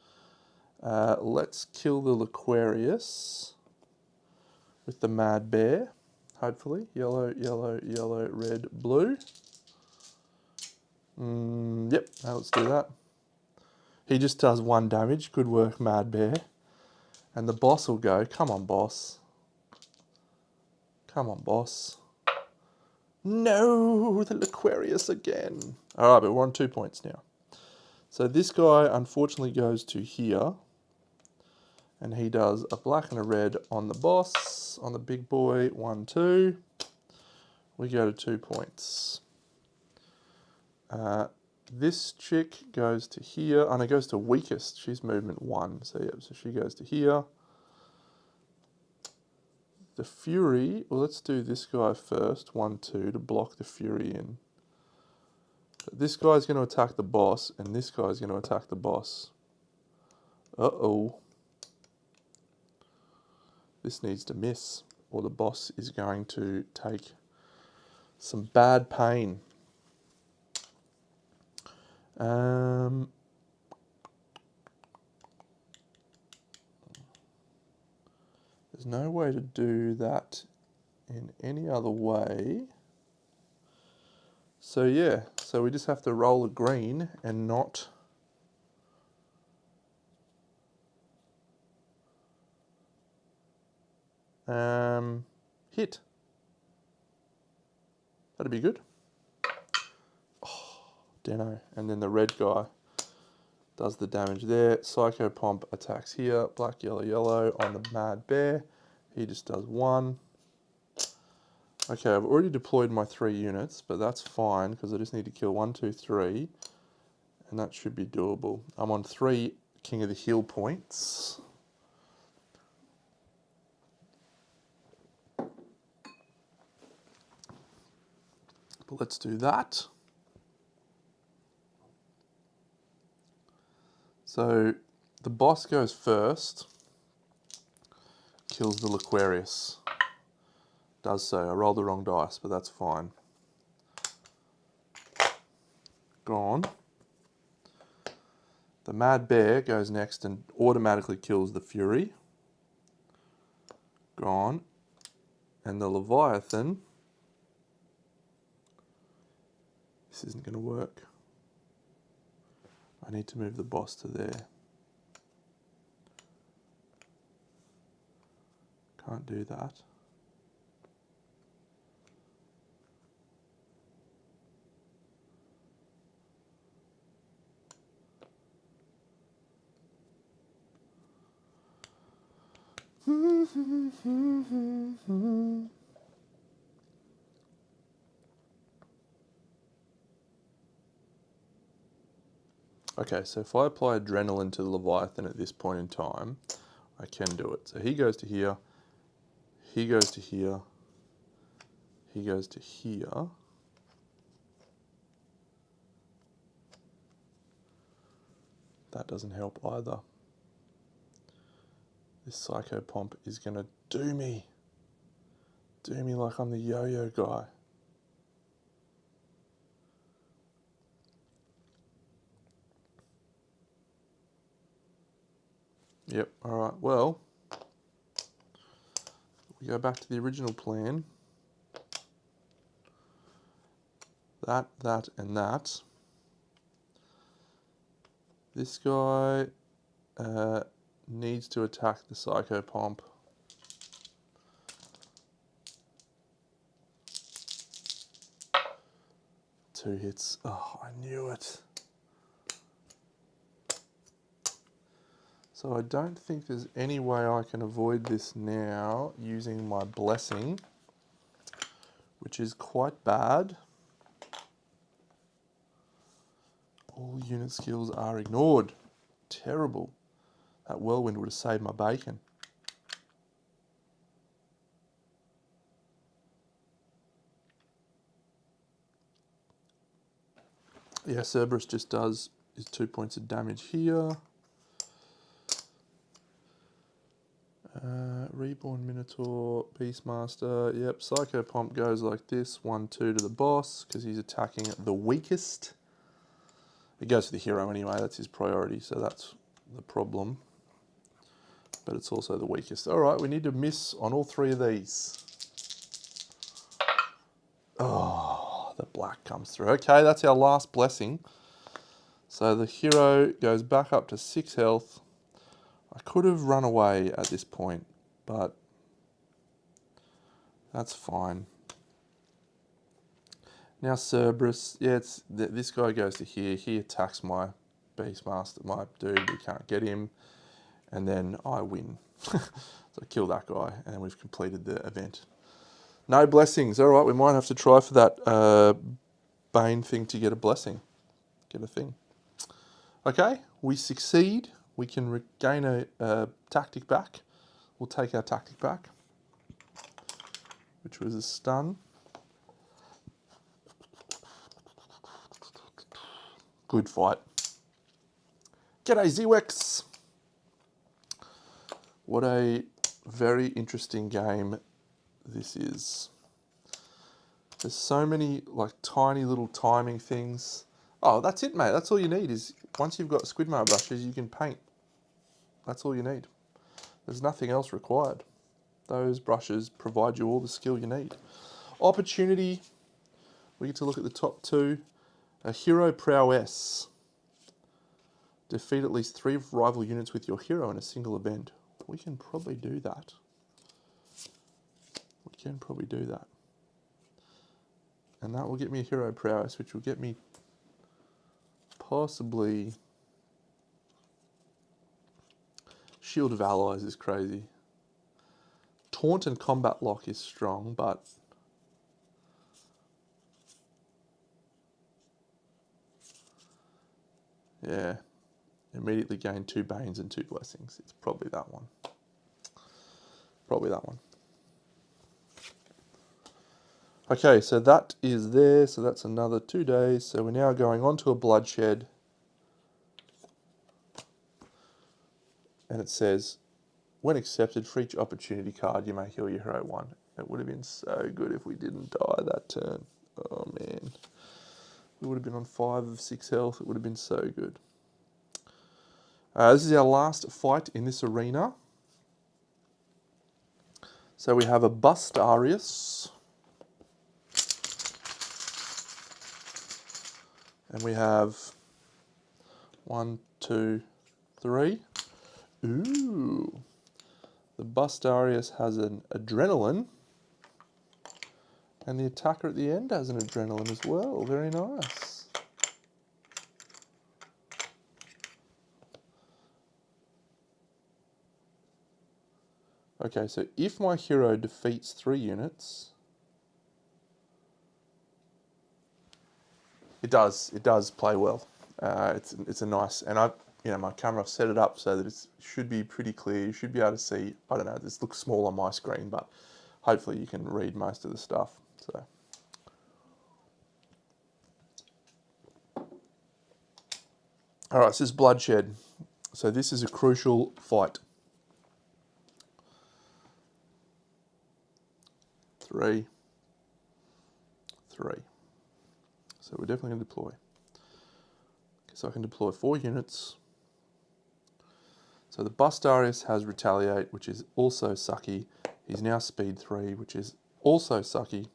Let's kill the Aquarius with the Mad Bear, hopefully. Yellow, yellow, yellow, red, blue. Yep, now let's do that. He just does 1 damage. Good work, Mad Bear. And the boss will go, come on, boss. Come on, boss. No, the Aquarius again. All right, but we're on 2 points now. So this guy unfortunately goes to here, and he does a black and a red on the boss, on the big boy, 1, 2. We go to 2 points. this chick goes to here, and it goes to weakest. She's movement 1, so yeah, so she goes to here. The Fury, well, let's do this guy first, 1, 2, to block the Fury in. This guy's going to attack the boss, and this guy's going to attack the boss. Uh-oh. This needs to miss, or the boss is going to take some bad pain. There's no way to do that in any other way. So yeah, so we just have to roll a green and not hit. That'd be good. Oh, Deno. And then the red guy does the damage there. Psycho Pomp attacks here. Black, yellow, yellow on the Mad Bear. He just does 1. Okay, I've already deployed my 3 units, but that's fine because I just need to kill 1, 2, 3. And that should be doable. I'm on 3 King of the Hill points. But let's do that. So the boss goes first, kills the Aquarius. Does so. I rolled the wrong dice, but that's fine. Gone. The Mad Bear goes next and automatically kills the Fury. Gone. And the Leviathan. This isn't going to work. I need to move the boss to there. Can't do that. Okay, so if I apply Adrenaline to the Leviathan at this point in time, I can do it. So he goes to here, he goes to here, he goes to here. That doesn't help either. This Psycho Pomp is going to do me like I'm the yo-yo guy. Yep, alright, well, we go back to the original plan. That, and that. This guy needs to attack the Psycho Pomp. Two hits. Oh, I knew it. So I don't think there's any way I can avoid this now using my blessing, which is quite bad. All unit skills are ignored. Terrible. That whirlwind would have saved my bacon. Yeah, Cerberus just does his 2 points of damage here. Reborn Minotaur, Beastmaster, yep, Psycho Pomp goes like this, 1, 2 to the boss, because he's attacking the weakest. It goes for the hero anyway, that's his priority, so that's the problem. But it's also the weakest. Alright, we need to miss on all 3 of these. Oh, the black comes through. Okay, that's our last blessing. So the hero goes back up to 6 health. I could have run away at this point, but that's fine. Now Cerberus, yeah, this guy goes to here. He attacks my Beastmaster, my dude. We can't get him, and then I win. So I kill that guy, and we've completed the event. No blessings. All right, we might have to try for that Bane thing to get a blessing. get a thing. Okay, we succeed. We can regain a tactic back. We'll take our tactic back, which was a stun. Good fight. G'day, Zwex. What a very interesting game this is. There's so many like tiny little timing things. Oh, that's it, mate. That's all you need is once you've got Squidmar brushes, you can paint. That's all you need. There's nothing else required. Those brushes provide you all the skill you need. Opportunity. We get to look at the top two. A hero prowess. Defeat at least 3 rival units with your hero in a single event. We can probably do that. And that will get me a hero prowess, which will get me possibly... Shield of Allies is crazy. Taunt and Combat Lock is strong, but... yeah. Immediately gain 2 Banes and 2 Blessings. It's probably that one. Okay, so that is there. So that's another 2 days. So we're now going on to a Bloodshed. And it says, when accepted for each opportunity card, you may heal your hero 1. It would have been so good if we didn't die that turn. Oh, man. We would have been on 5 of 6 health. It would have been so good. This is our last fight in this arena. So we have a Bustarius. And we have 1, 2, 3. Ooh. The Bustarius has an Adrenaline. And the attacker at the end has an Adrenaline as well. Very nice. Okay, so if my hero defeats 3 units, it does play well. It's a nice, and my camera, I've set it up so that it should be pretty clear. You should be able to see. I don't know. This looks small on my screen, but hopefully you can read most of the stuff. So. All right, so this is Bloodshed. So this is a crucial fight. 3, 3. So we're definitely going to deploy. So I can deploy 4 units. So the Bustarius has Retaliate, which is also sucky. He's now speed 3, which is also sucky,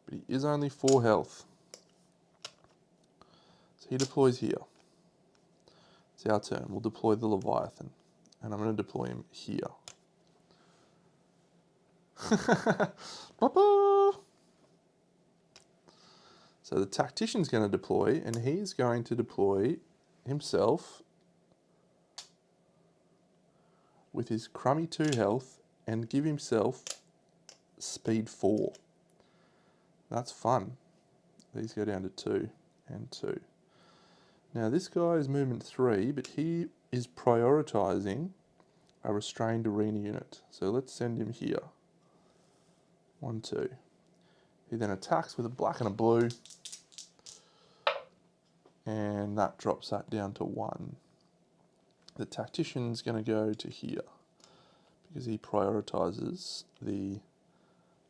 but he is only 4 health. So he deploys here. It's our turn. We'll deploy the Leviathan, and I'm going to deploy him here. So the Tactician's going to deploy, and he's going to deploy himself with his crummy 2 health and give himself speed 4. That's fun. These go down to 2 and 2. Now this guy is movement 3, but he is prioritizing a restrained arena unit. So let's send him here. 1, 2. He then attacks with a black and a blue. And that drops that down to 1. The Tactician's going to go to here because he prioritizes the...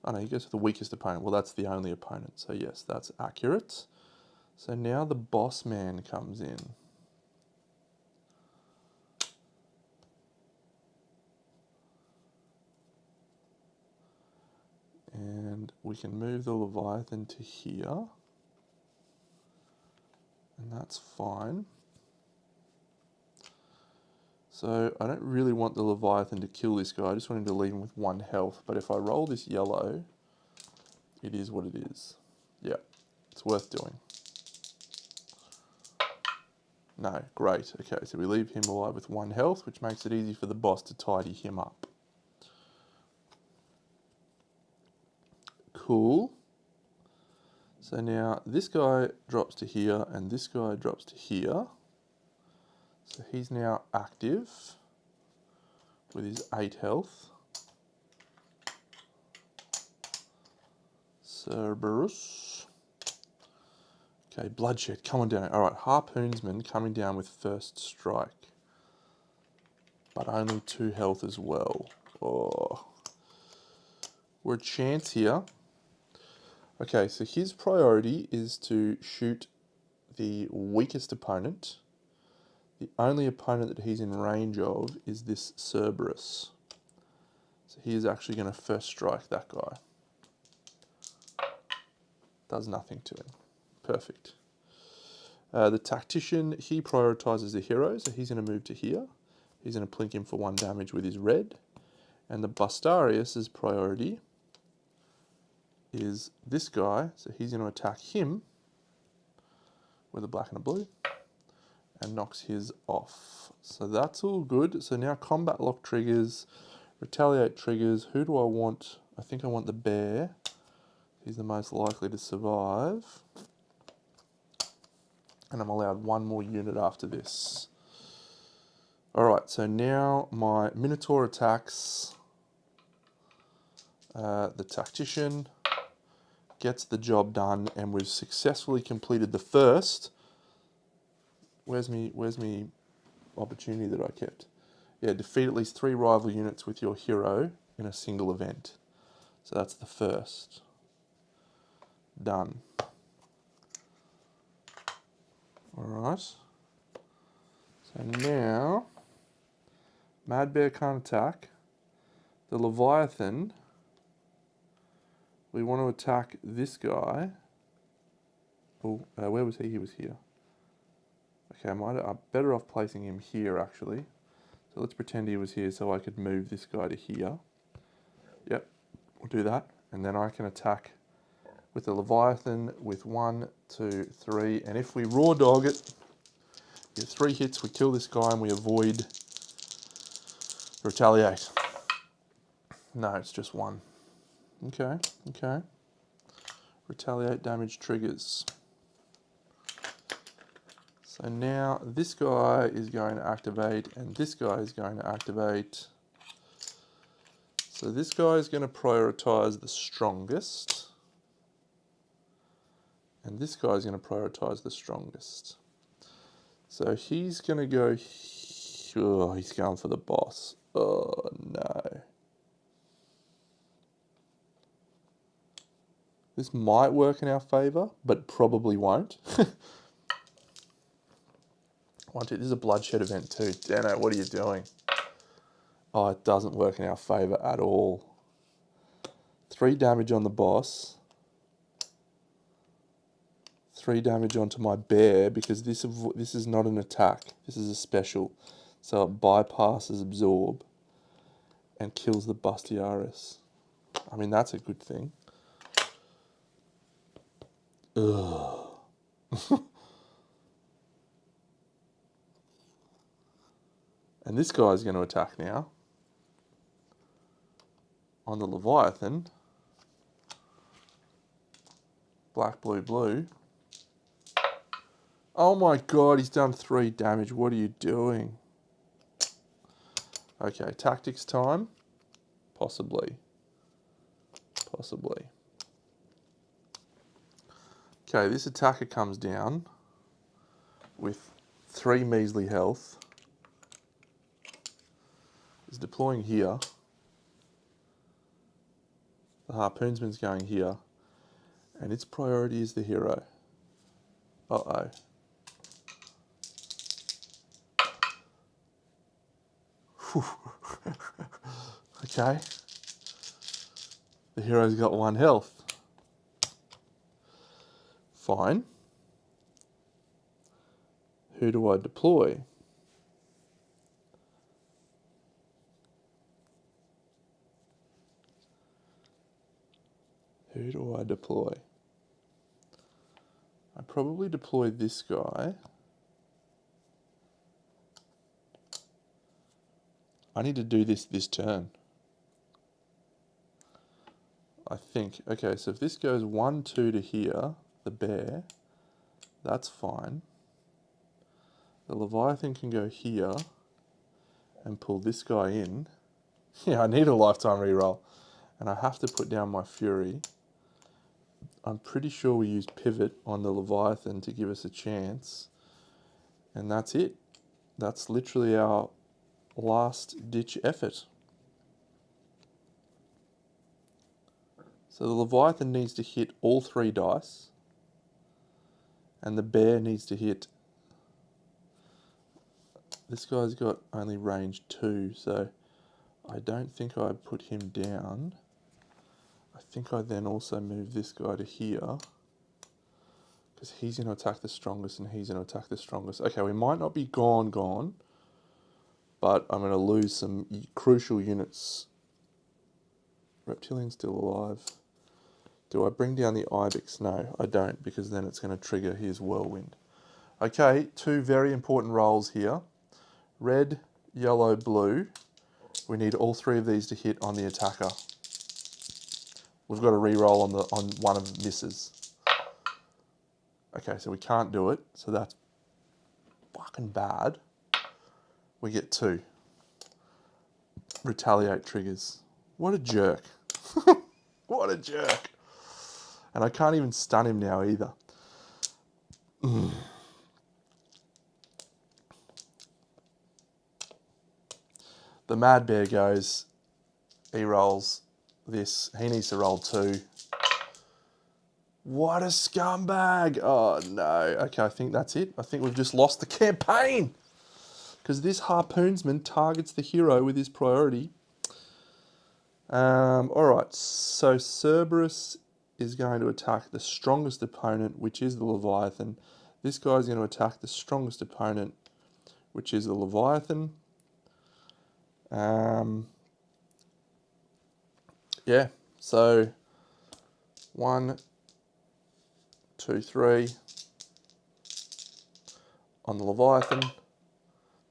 oh no, he goes to the weakest opponent. Well, that's the only opponent. So yes, that's accurate. So now the Boss Man comes in. And we can move the Leviathan to here. And that's fine. So I don't really want the Leviathan to kill this guy. I just want him to leave him with 1 health. But if I roll this yellow, it is what it is. Yeah, it's worth doing. No, great. Okay, so we leave him alive with 1 health, which makes it easy for the boss to tidy him up. Cool. So now this guy drops to here and this guy drops to here. So he's now active with his 8 health. Cerberus. Okay, bloodshed, come on down. Alright, Harpoonsman coming down with first strike. But only 2 health as well. Oh. We're a chance here. Okay, so his priority is to shoot the weakest opponent. The only opponent that he's in range of is this Cerberus. So he is actually going to first strike that guy. Does nothing to him. Perfect. The Tactician, he prioritizes the hero, so he's going to move to here. He's going to plink him for 1 damage with his red. And the Bastarius' priority is this guy, so he's going to attack him with a black and a blue and knocks his off. So that's all good. So now combat lock triggers, retaliate triggers. Who do I want? I think I want the bear. He's the most likely to survive. And I'm allowed 1 more unit after this. Alright, so now my Minotaur attacks. The Tactician gets the job done, and we've successfully completed the first. Where's me opportunity that I kept? Yeah, defeat at least 3 rival units with your hero in a single event. So that's the first. Done. Alright. So now, Mad Bear can't attack. The Leviathan, we want to attack this guy. Oh, where was he? He was here. Okay, I'm better off placing him here, actually. So let's pretend he was here so I could move this guy to here. Yep, we'll do that. And then I can attack with the Leviathan with 1, 2, 3. And if we raw dog it, we get 3 hits, we kill this guy and we avoid retaliate. No, it's just 1. Okay, okay. Retaliate damage triggers. So now this guy is going to activate and this guy is going to activate. So this guy is going to prioritize the strongest. And this guy is going to prioritize the strongest. So he's going to go... Oh, he's going for the boss. Oh, no. This might work in our favour, but probably won't. This is a bloodshed event too. Dano, what are you doing? Oh, it doesn't work in our favour at all. 3 damage on the boss. 3 damage onto my bear, because this is not an attack. This is a special. So it bypasses absorb and kills the Bastarius. I mean, that's a good thing. Ugh. And this guy's going to attack now on the Leviathan. Black, blue, blue. Oh my god, he's done 3 damage. What are you doing? Okay, tactics time. Possibly. Possibly. Okay, this attacker comes down with 3 measly health. Is deploying here. The Harpoonsman's going here. And its priority is the hero. Uh-oh. Okay. The hero's got 1 health. Fine. Who do I deploy? Who do I deploy? I probably deploy this guy. I need to do this turn. I think. Okay, so if this goes 1, 2 to here, the bear. That's fine. The Leviathan can go here and pull this guy in. Yeah, I need a lifetime reroll. And I have to put down my Fury. I'm pretty sure we used pivot on the Leviathan to give us a chance. And that's it. That's literally our last ditch effort. So the Leviathan needs to hit all 3 dice. And the bear needs to hit... This guy's got only range 2, so I don't think I put him down. I think I then also move this guy to here, because he's going to attack the strongest and he's going to attack the strongest. Okay, we might not be gone, but I'm going to lose some crucial units. Reptilian's still alive. Do I bring down the Ibex? No, I don't, because then it's going to trigger his Whirlwind. Okay, 2 very important rolls here. Red, yellow, blue. We need all 3 of these to hit on the attacker. We've got to re-roll on one of misses. Okay, so we can't do it, so that's fucking bad. We get 2. Retaliate triggers. What a jerk. What a jerk. And I can't even stun him now either. The Mad Bear goes, he rolls this, he needs to roll 2. What a scumbag. Oh no. Okay, I think that's it. I think we've just lost the campaign. Because this Harpoonsman targets the hero with his priority. Alright, so Cerberus is going to attack the strongest opponent, which is the Leviathan. This guy's going to attack the strongest opponent, which is the Leviathan. Yeah, so 1, 2, 3 on the Leviathan,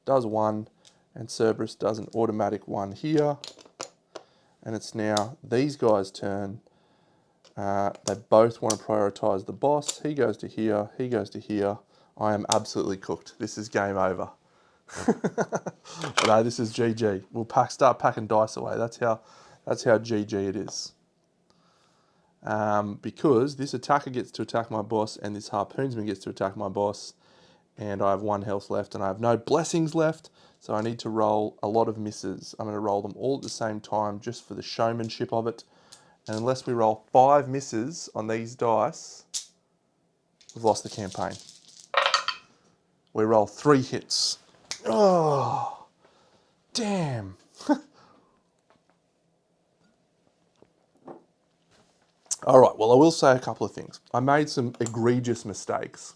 does 1, and Cerberus does an automatic 1 here, and it's now these guys' turn. They both want to prioritize the boss. He goes to here, he goes to here. I am absolutely cooked. This is game over. But no, this is GG. We'll start packing dice away. That's how GG it is. Because this attacker gets to attack my boss and this Harpoonsman gets to attack my boss, and I have 1 health left and I have no blessings left, so I need to roll a lot of misses. I'm going to roll them all at the same time just for the showmanship of it. And unless we roll 5 misses on these dice, we've lost the campaign. We roll 3 hits. Oh, damn. All right, well, I will say a couple of things. I made some egregious mistakes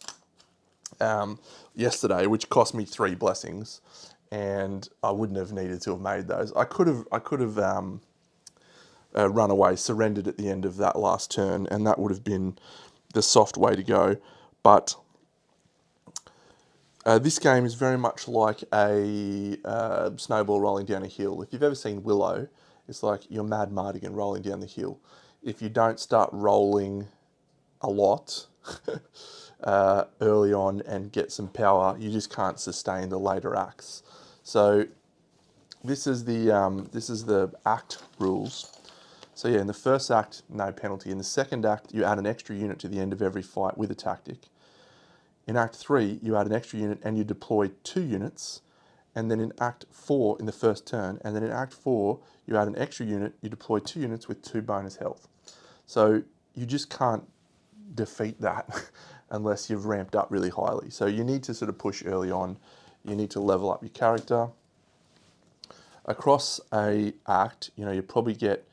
yesterday, which cost me 3 blessings, and I wouldn't have needed to have made those. I could have run away, surrendered at the end of that last turn, and that would have been the soft way to go. But this game is very much like a snowball rolling down a hill. If you've ever seen Willow, it's like you're Mad Mardigan rolling down the hill. If you don't start rolling a lot early on and get some power, you just can't sustain the later acts. So this is the act rules. So yeah, in the first act, no penalty. In the second act, you add an extra unit to the end of every fight with a tactic. In Act 3, you add an extra unit and you deploy 2 units. And then in Act 4, in the first turn, and then in Act 4, you add an extra unit, you deploy 2 units with 2 bonus health. So you just can't defeat that unless you've ramped up really highly. So you need to sort of push early on. You need to level up your character. Across a act, you probably get,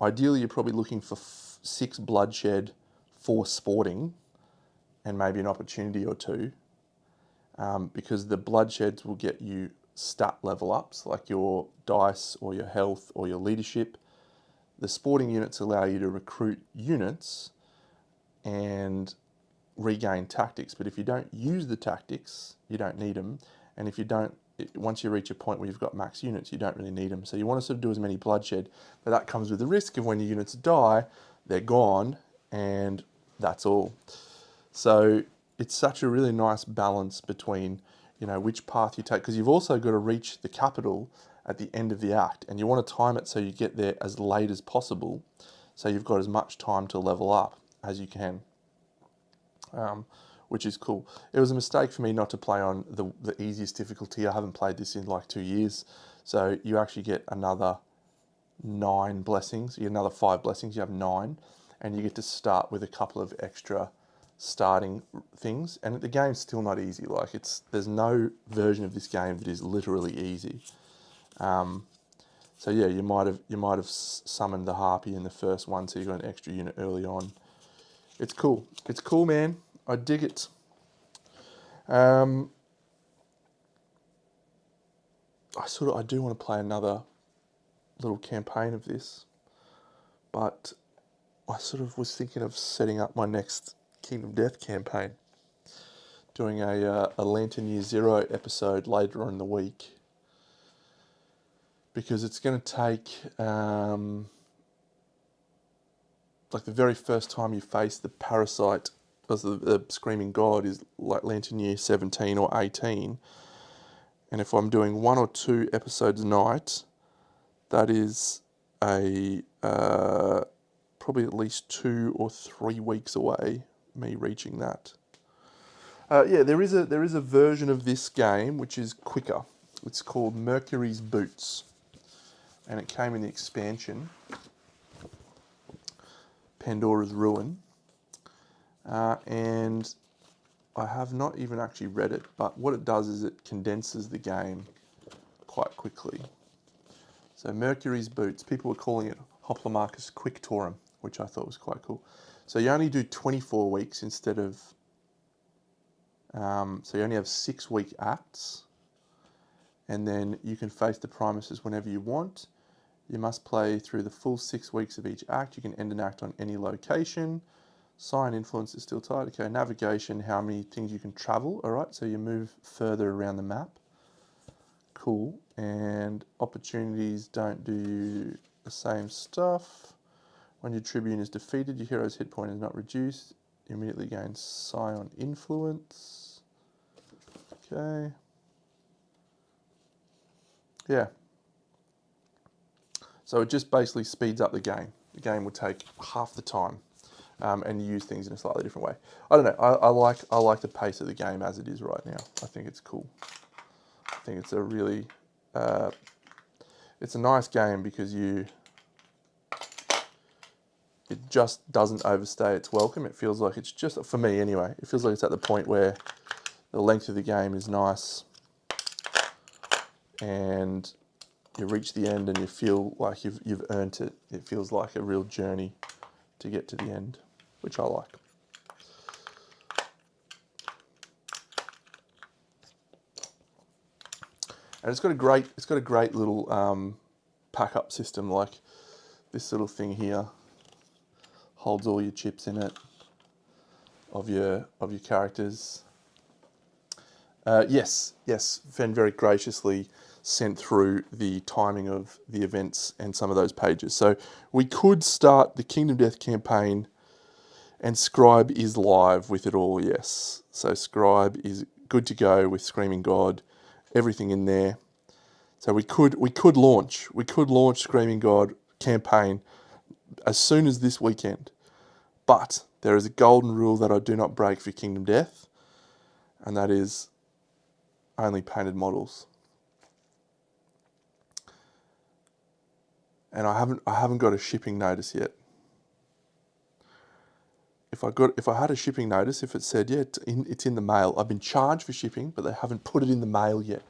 ideally you're probably looking for 6 bloodshed, 4 sporting, and maybe an opportunity or 2, because the bloodsheds will get you stat level ups, like your dice or your health or your leadership. The sporting units allow you to recruit units and regain tactics, but if you don't use the tactics, you don't need them, and if you don't, once you reach a point where you've got max units, you don't really need them. So you want to sort of do as many bloodshed, but that comes with the risk of when your units die, they're gone, and that's all. So it's such a really nice balance between, you know, which path you take, because you've also got to reach the capital at the end of the act, and you want to time it so you get there as late as possible, so you've got as much time to level up as you can, which is cool. It was a mistake for me not to play on the easiest difficulty. I haven't played this in like 2 years, so you actually get another 9 blessings. You get another 5 blessings, you have 9, and you get to start with a couple of extra starting things, and the game's still not easy. Like, there's no version of this game that is literally easy. So yeah, you might have summoned the harpy in the first one, so you got an extra unit early on. It's cool. It's cool, man. I dig it. I do want to play another little campaign of this, but I sort of was thinking of setting up my next Kingdom Death campaign, doing a Lantern Year Zero episode later on in the week, because it's going to take, like, the very first time you face the parasite, because the Screaming God is like Lantern Year 17 or 18, and if I'm doing 1 or 2 episodes a night, that is probably at least 2 or 3 weeks away, me reaching that. Yeah, there is a version of this game which is quicker. It's called Mercurys Boots, and it came in the expansion, Pandoras Ruin, and I have not even actually read it, but what it does is it condenses the game quite quickly. So Mercurys Boots, people were calling it Hoplomachus Victorum, which I thought was quite cool. So you only do 24 weeks instead of, so you only have 6-week acts, and then you can face the Primuses whenever you want. You must play through the full 6 weeks of each act. You can end an act on any location. Sign influence is still tied. Okay, navigation, how many things you can travel. All right, so you move further around the map. Cool. And opportunities don't do the same stuff. When your Tribune is defeated, your hero's hit point is not reduced. You immediately gain Scion influence. Okay. Yeah. So it just basically speeds up the game. The game will take half the time, and you use things in a slightly different way. I don't know. I like the pace of the game as it is right now. I think it's cool. I think it's a really, it's a nice game because it just doesn't overstay its welcome. It feels like it's just, for me anyway, it feels like it's at the point where the length of the game is nice, and you reach the end and you feel like you've earned it. It feels like a real journey to get to the end, which I like. And it's got a great little pack up system. Like, this little thing here holds all your chips in it of your characters. Yes, Fen very graciously sent through the timing of the events and some of those pages. So we could start the Kingdom Death campaign, and Scribe is live with it all, yes. So Scribe is good to go with Screaming God, everything in there. So we could launch Screaming God campaign as soon as this weekend. But there is a golden rule that I do not break for Kingdom Death, and that is only painted models. And I haven't got a shipping notice yet. If I had a shipping notice, if it said, yeah, it's in the mail, I've been charged for shipping, but they haven't put it in the mail yet.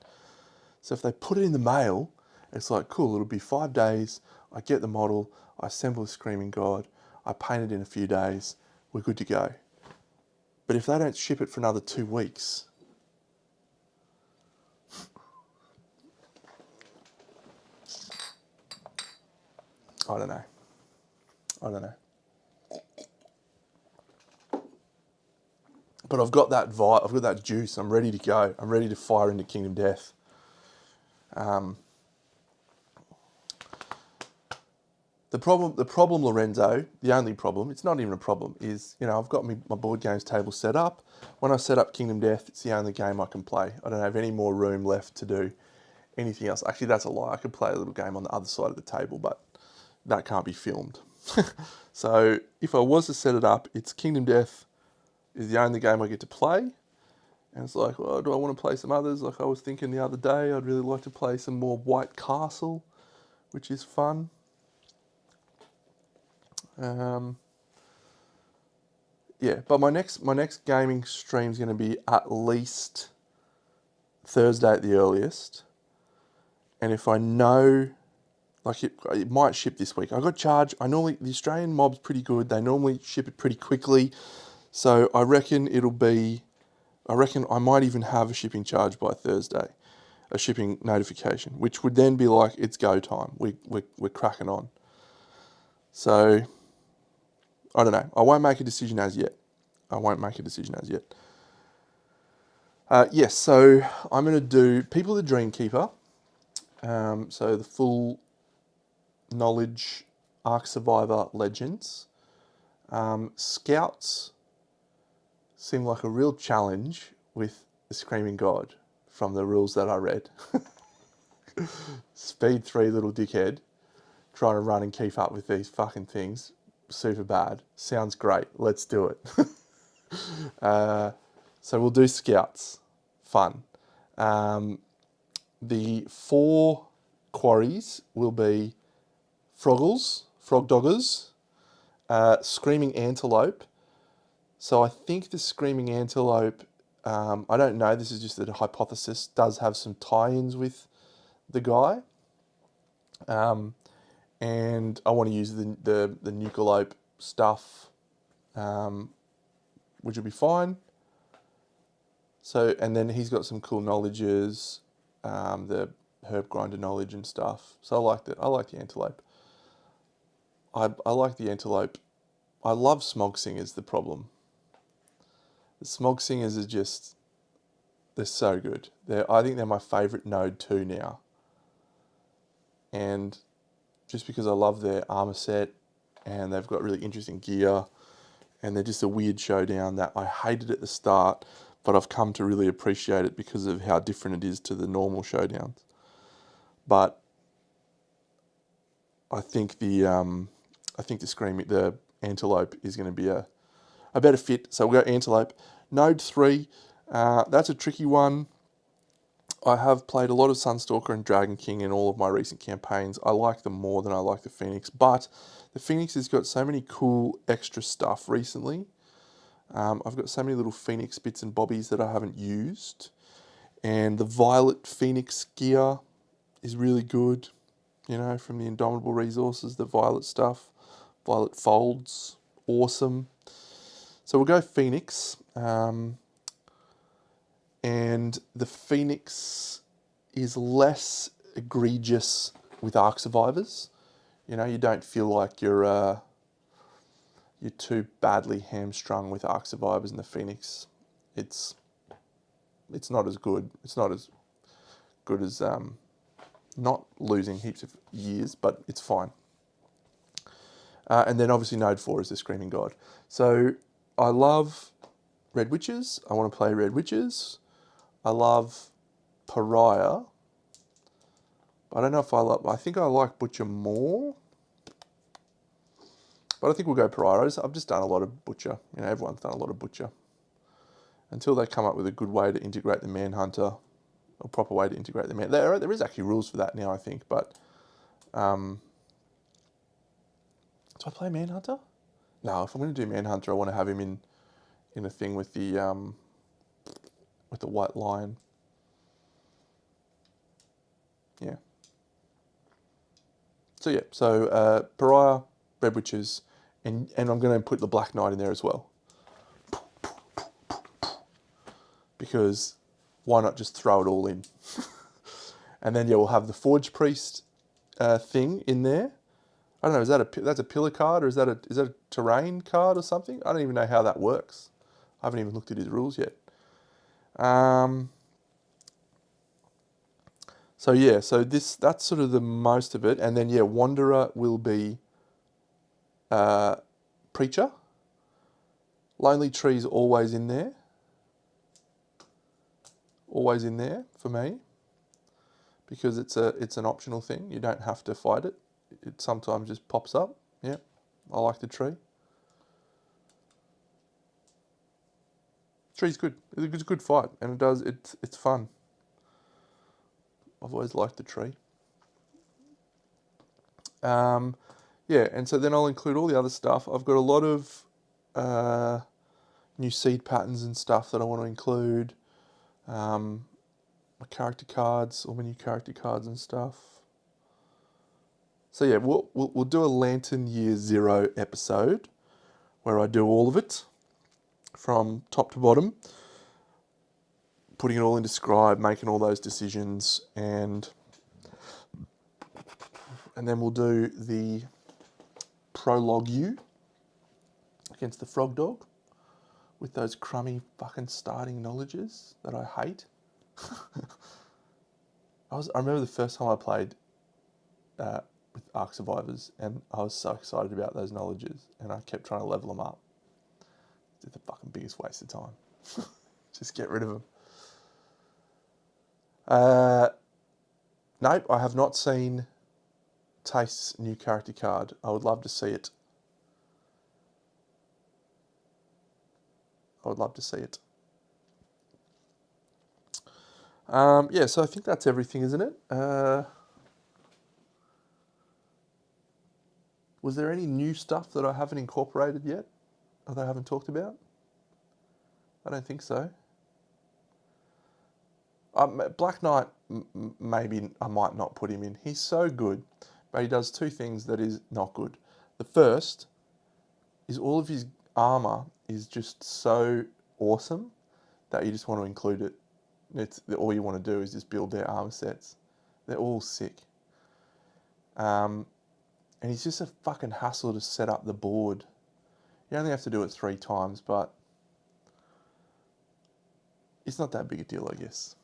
So if they put it in the mail, it's like, cool, it'll be 5 days, I get the model, I assemble the Screaming God, I paint it in a few days, we're good to go. But if they don't ship it for another 2 weeks, I don't know. But I've got that vibe, I've got that juice, I'm ready to go. I'm ready to fire into Kingdom Death. The problem, Lorenzo, the only problem, it's not even a problem, is, I've got my board games table set up. When I set up Kingdom Death, it's the only game I can play. I don't have any more room left to do anything else. Actually, that's a lie. I could play a little game on the other side of the table, but that can't be filmed. So if I was to set it up, it's Kingdom Death is the only game I get to play. And it's like, well, do I want to play some others? Like I was thinking the other day, I'd really like to play some more White Castle, which is fun. Yeah, but my next gaming stream is going to be at least Thursday at the earliest. And if I know, like it might ship this week. I got charged. The Australian mob's pretty good. They normally ship it pretty quickly. So I reckon I might even have a shipping charge by Thursday, a shipping notification, which would then be like, it's go time. We're cracking on. So I don't know. I won't make a decision as yet. Yes, so I'm going to do People of the Dreamkeeper. So the full knowledge Ark Survivor Legends. Scouts seem like a real challenge with the Screaming God from the rules that I read. Speed 3 little dickhead trying to run and keep up with these fucking things. Super bad. Sounds great. Let's do it. So we'll do Scouts. Fun. The 4 quarries will be Froggles, Frog Doggers, Screaming Antelope. So I think the Screaming Antelope, I don't know, this is just a hypothesis, does have some tie-ins with the guy. And I want to use the Nucleope stuff, which will be fine. So, and then he's got some cool knowledges, the herb grinder knowledge and stuff. So I like the Antelope. I like the Antelope. I love Smog Singers, the problem. The Smog Singers are just, they're so good. I think they're my favourite Node 2 now. And just because I love their armor set and they've got really interesting gear and they're just a weird showdown that I hated at the start, but I've come to really appreciate it because of how different it is to the normal showdowns. But I think the Antelope is going to be a better fit. So we'll go Antelope. Node 3, that's a tricky one. I have played a lot of Sunstalker and Dragon King in all of my recent campaigns. I like them more than I like the Phoenix, but the Phoenix has got so many cool extra stuff recently. I've got so many little Phoenix bits and bobbies that I haven't used. And the Violet Phoenix gear is really good, from the Indomitable Resources, the Violet stuff. Violet Folds, awesome. So we'll go Phoenix. And the Phoenix is less egregious with Ark Survivors. You don't feel like you're too badly hamstrung with Ark Survivors in the Phoenix. It's not as good. It's not as good as not losing heaps of years, but it's fine. And then obviously Node 4 is the Screaming God. So I love Red Witches. I want to play Red Witches. I love Pariah. I don't know if I think I like Butcher more. But I think we'll go Pariahs. I've just done a lot of Butcher. Everyone's done a lot of Butcher. Until they come up with a good way to integrate the Manhunter, a proper way to integrate the Man. There is actually rules for that now, I think. But do I play Manhunter? No, if I'm going to do Manhunter, I want to have him in a thing with the White Lion. Yeah. So Pariah, Red Witches, and I'm going to put the Black Knight in there as well. Because why not just throw it all in? And then we'll have the Forge Priest thing in there. I don't know, that's a pillar card, or is that a terrain card or something? I don't even know how that works. I haven't even looked at his rules yet. So that's sort of the most of it. And then Wanderer will be Preacher. Lonely Tree's always in there. Always in there for me. Because it's an optional thing. You don't have to fight it. It sometimes just pops up. Yeah, I like the tree. Tree's good. It's a good fight, and it's fun. I've always liked the tree. Yeah, and so then I'll include all the other stuff. I've got a lot of new seed patterns and stuff that I want to include. My character cards, all my new character cards and stuff. So yeah, we'll do a Lantern Year 0 episode where I do all of it from top to bottom, putting it all into Scribe, making all those decisions, and then we'll do the Prologue U against the Frog Dog with those crummy fucking starting knowledges that I hate. I remember the first time I played with Ark Survivors, and I was so excited about those knowledges, and I kept trying to level them up. It's the fucking biggest waste of time. Just get rid of them. Nope, I have not seen Taste's new character card. I would love to see it. Yeah, so I think that's everything, isn't it? Was there any new stuff that I haven't incorporated yet, or that I haven't talked about? I don't think so. Black Knight, maybe I might not put him in. He's so good, but he does two things that is not good. The first is all of his armor is just so awesome that you just want to include it. All you want to do is just build their armor sets. They're all sick. And he's just a fucking hassle to set up the board. You only have to do it 3 times, but it's not that big a deal, I guess.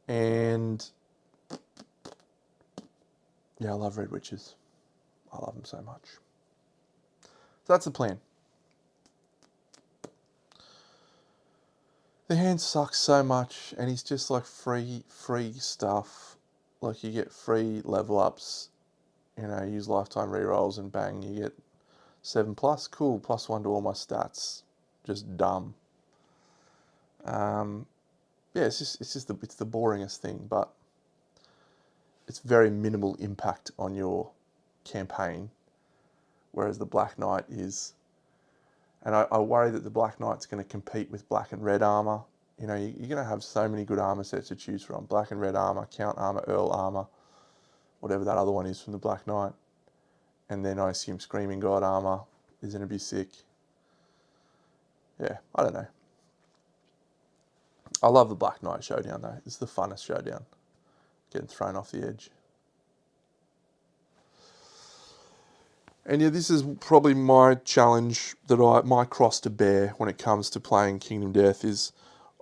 And yeah, I love Red Witches. I love them so much. So that's the plan. The hand sucks so much, and he's just like free stuff. Like you get free level ups, use lifetime rerolls, and bang, you get 7+. Cool, +1 to all my stats. Just dumb. Yeah, it's the boringest thing, but it's very minimal impact on your campaign, whereas the Black Knight is. And I worry that the Black Knight's going to compete with black and red armor. You're going to have so many good armor sets to choose from. Black and red armor, Count armor, Earl armor, whatever that other one is from the Black Knight. And then I assume Screaming God armor is going to be sick. Yeah, I don't know. I love the Black Knight showdown though. It's the funnest showdown. Getting thrown off the edge. And yeah, this is probably my challenge my cross to bear when it comes to playing Kingdom Death is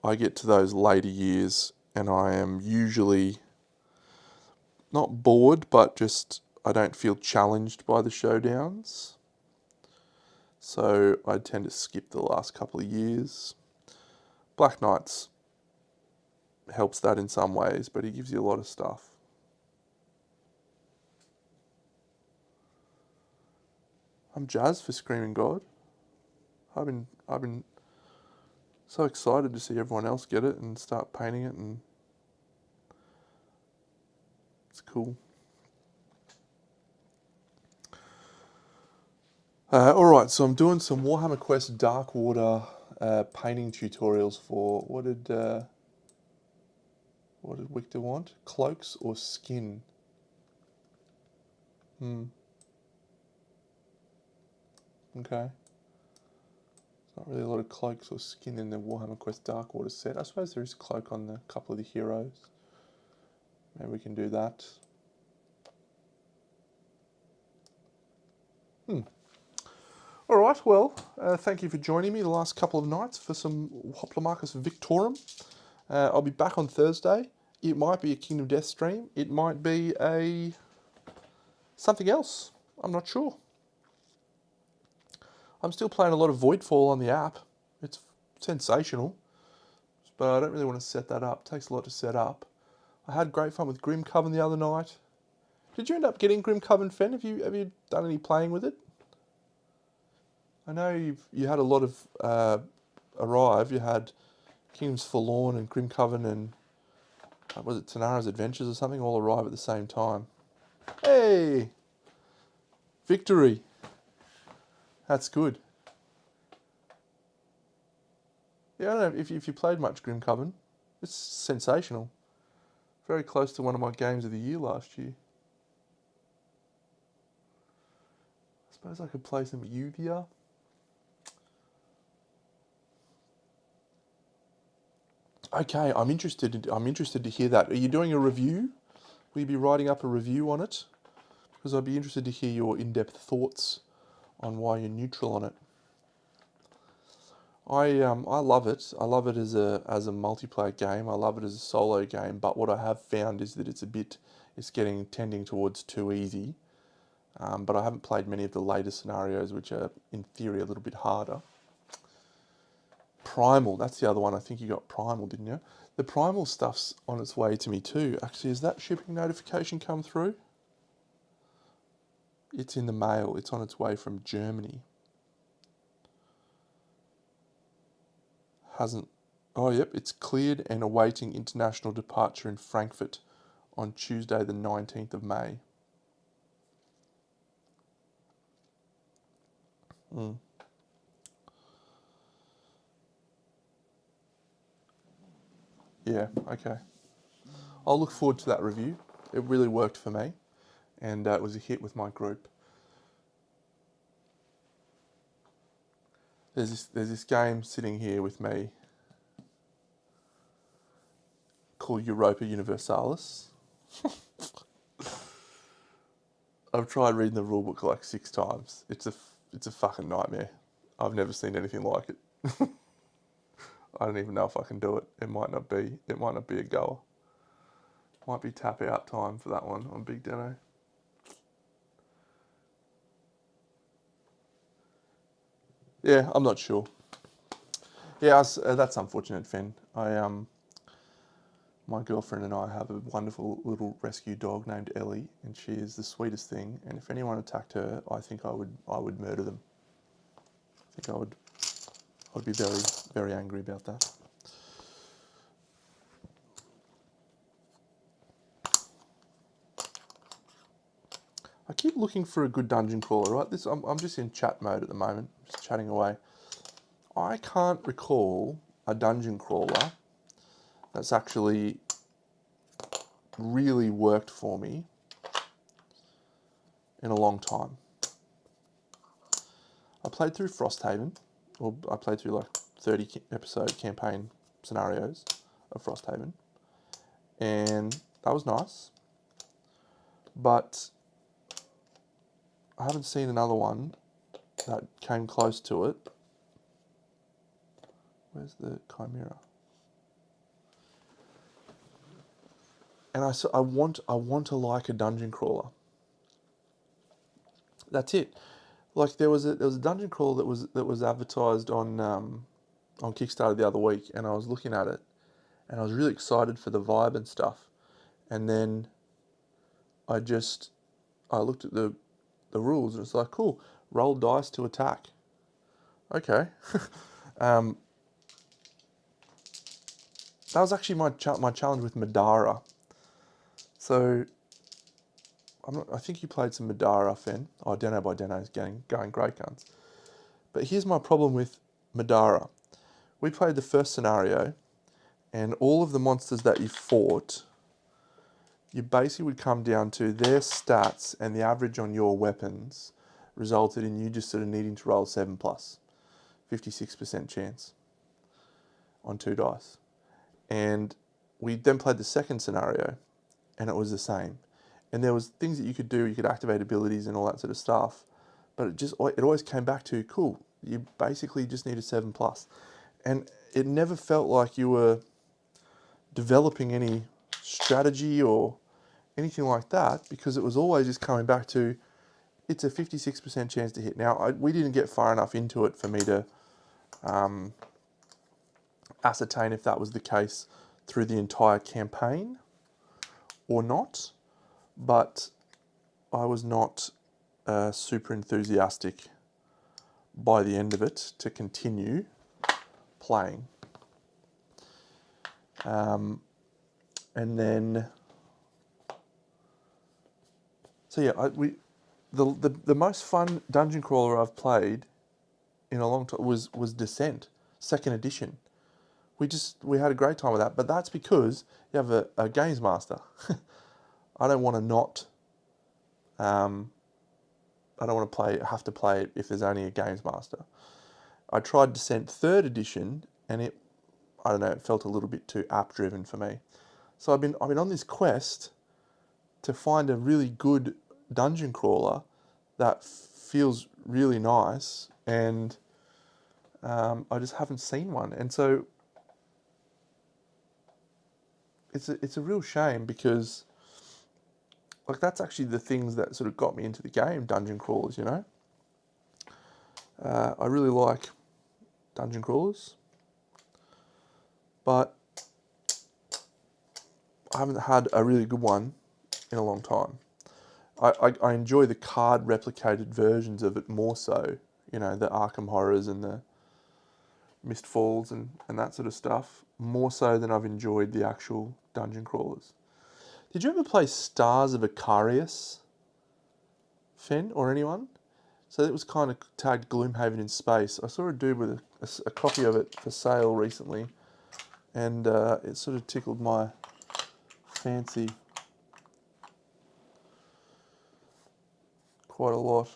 I get to those later years and I am usually not bored, but just I don't feel challenged by the showdowns. So I tend to skip the last couple of years. Black Knights helps that in some ways, but he gives you a lot of stuff. I'm jazzed for Screaming God. I've been so excited to see everyone else get it and start painting it, and it's cool. Alright, so I'm doing some Warhammer Quest Darkwater painting tutorials for, what did Victor want? Cloaks or skin? Okay. Not really a lot of cloaks or skin in the Warhammer Quest Darkwater set. I suppose there is a cloak on a couple of the heroes. Maybe we can do that. Alright, well, thank you for joining me the last couple of nights for some Hoplomachus Victorum. I'll be back on Thursday. It might be a Kingdom Death stream. It might be a something else. I'm not sure. I'm still playing a lot of Voidfall on the app. It's sensational, but I don't really want to set that up. It takes a lot to set up. I had great fun with Grim Coven the other night. Did you end up getting Grim Coven, Fen? Have you done any playing with it? I know you had a lot of arrive. You had Kingdoms Forlorn and Grim Coven and was it Tanara's Adventures or something all arrive at the same time. Hey, victory! That's good. Yeah, I don't know if you played much Grim Coven. It's sensational. Very close to one of my games of the year last year. I suppose I could play some Uvia. Okay, I'm interested to hear that. Are you doing a review? Will you be writing up a review on it? Because I'd be interested to hear your in-depth thoughts on why you're neutral on it. I love it. I love it as a multiplayer game. I love it as a solo game. But what I have found is that it's tending towards too easy. But I haven't played many of the later scenarios, which are in theory a little bit harder. Primal, that's the other one. I think you got Primal, didn't you? The Primal stuff's on its way to me too. Actually, has that shipping notification come through? It's in the mail. It's on its way from Germany. Hasn't. Oh, yep. It's cleared and awaiting international departure in Frankfurt on Tuesday, the 19th of May. Yeah, okay. I'll look forward to that review. It really worked for me, and it was a hit with my group. There's this game sitting here with me called Europa Universalis. I've tried reading the rulebook like 6 times. It's a fucking nightmare. I've never seen anything like it. I don't even know if I can do it. It might not be a goer. Might be tap out time for that one on Big Deno. Yeah, I'm not sure. Yeah, that's unfortunate, Fen. My girlfriend and I have a wonderful little rescue dog named Ellie, and she is the sweetest thing. And if anyone attacked her, I think I would murder them. I think I'd be very, very angry about that. I keep looking for a good dungeon crawler, right? I'm just in chat mode at the moment, just chatting away. I can't recall a dungeon crawler that's actually really worked for me in a long time. I played through Frosthaven, or I played through like 30 episode campaign scenarios of Frosthaven, and that was nice, but I haven't seen another one that came close to it. Where's the Chimera? And I want to like a dungeon crawler. That's it. Like there was a dungeon crawler that was advertised on Kickstarter the other week, and I was looking at it, and I was really excited for the vibe and stuff, and then I looked at the rules, and it's like, cool, roll dice to attack. Okay. That was actually my challenge with Madara. So I think you played some Madara, Fen. Oh, Deno by Deno is going great guns. But here's my problem with Madara. We played the first scenario, and all of the monsters that you fought, you basically would come down to their stats, and the average on your weapons resulted in you just sort of needing to roll 7+, 56% chance on 2 dice. And we then played the second scenario, and it was the same. And there was things that you could do, you could activate abilities and all that sort of stuff, but it always came back to, cool, you basically just need a 7+. And it never felt like you were developing any strategy or anything like that, because it was always just coming back to, it's a 56% chance to hit. Now, we didn't get far enough into it for me to ascertain if that was the case through the entire campaign or not, but I was not super enthusiastic by the end of it to continue playing. And then, so yeah, the most fun dungeon crawler I've played in a long time was Descent, 2nd edition. We had a great time with that, but that's because you have a games master. I don't want to not. I don't want to have to play it if there's only a games master. I tried Descent 3rd edition, and it felt a little bit too app driven for me. So I've been on this quest to find a really good dungeon crawler that feels really nice, and I just haven't seen one. And so it's a real shame, because like that's actually the things that sort of got me into the game, dungeon crawlers, you know. I really like dungeon crawlers, but I haven't had a really good one in a long time. I enjoy the card replicated versions of it more so, you know, the Arkham Horrors and the Mistfalls and that sort of stuff, more so than I've enjoyed the actual dungeon crawlers. Did you ever play Stars of Icarius, Fen, or anyone? So it was kind of tagged Gloomhaven in space. I saw a dude with a copy of it for sale recently, and it sort of tickled my fancy quite a lot.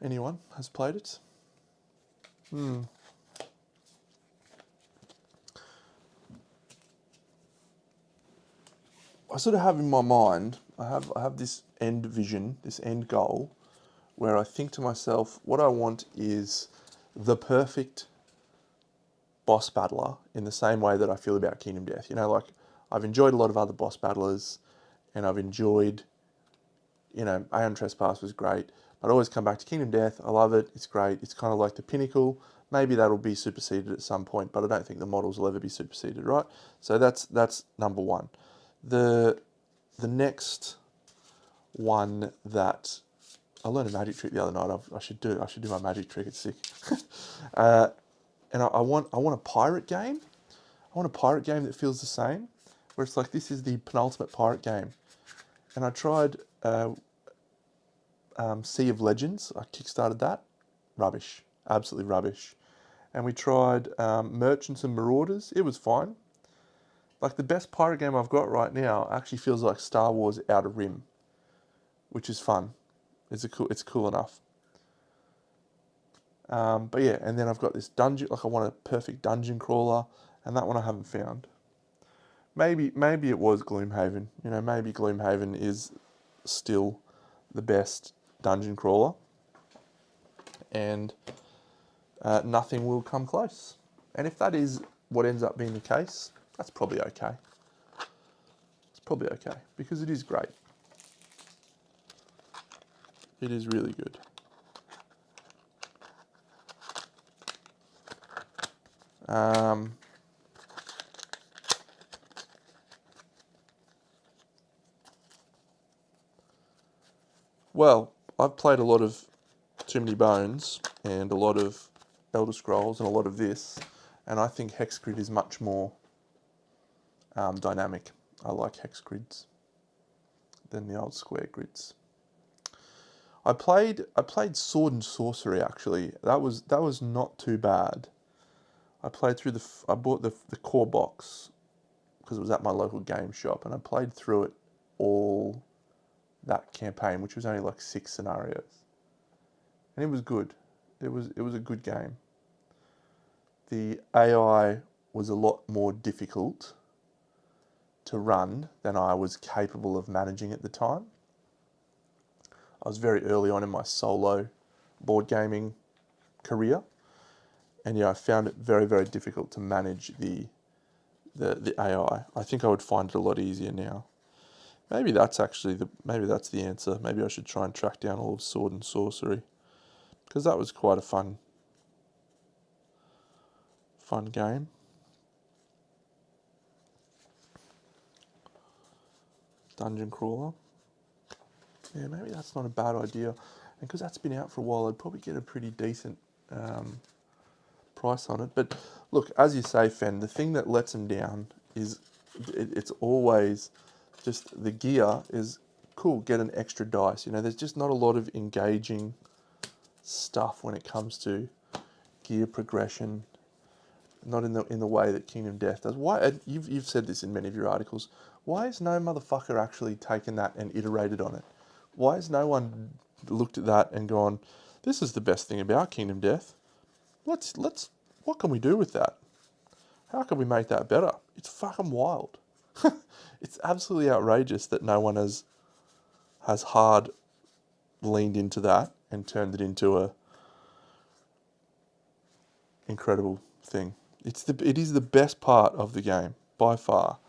Anyone has played it? I sort of have in my mind, I have this end vision, this end goal, where I think to myself, what I want is the perfect boss battler in the same way that I feel about Kingdom Death. You know, like I've enjoyed a lot of other boss battlers, and I've enjoyed, you know, Aeon Trespass was great, but I always come back to Kingdom Death. I love it. It's great. It's kind of like the pinnacle. Maybe that'll be superseded at some point, but I don't think the models will ever be superseded, right? So that's number one. The next one that I learned a magic trick the other night. I should do my magic trick. It's sick. And I want a pirate game. I want a pirate game that feels the same, where it's like this is the penultimate pirate game. And I tried Sea of Legends. I kickstarted that. Rubbish. Absolutely rubbish. And we tried Merchants and Marauders. It was fine. Like the best pirate game I've got right now actually feels like Star Wars Outer Rim, which is fun. It's cool enough. But yeah, and then I've got this dungeon. Like I want a perfect dungeon crawler, and that one I haven't found. Maybe it was Gloomhaven. You know, maybe Gloomhaven is still the best dungeon crawler, and nothing will come close. And if that is what ends up being the case, that's probably okay. It's probably okay, because it is great. It is really good. Well, I've played a lot of Too Many Bones and a lot of Elder Scrolls and a lot of this, and I think hex grid is much more dynamic. I like hex grids than the old square grids. I played Sword and Sorcery actually. That was not too bad. I bought the core box because it was at my local game shop, and I played through it all that campaign, which was only like 6 scenarios, and it was good. It was a good game. The AI was a lot more difficult to run than I was capable of managing at the time. I was very early on in my solo board gaming career, and yeah, I found it very, very difficult to manage the AI. I think I would find it a lot easier now. Maybe that's actually maybe that's the answer. Maybe I should try and track down all of Sword and Sorcery, because that was quite a fun game. Dungeon crawler. Yeah, maybe that's not a bad idea. And because that's been out for a while, I'd probably get a pretty decent price on it. But look, as you say, Fen, the thing that lets them down is it's always just the gear is cool, get an extra dice. You know, there's just not a lot of engaging stuff when it comes to gear progression. Not in the way that Kingdom Death does. Why? And you've said this in many of your articles. Why has no motherfucker actually taken that and iterated on it? Why has no one looked at that and gone, "This is the best thing about Kingdom Death. Let's what can we do with that? How can we make that better?" It's fucking wild. It's absolutely outrageous that no one has hard leaned into that and turned it into a incredible thing. It is the best part of the game by far.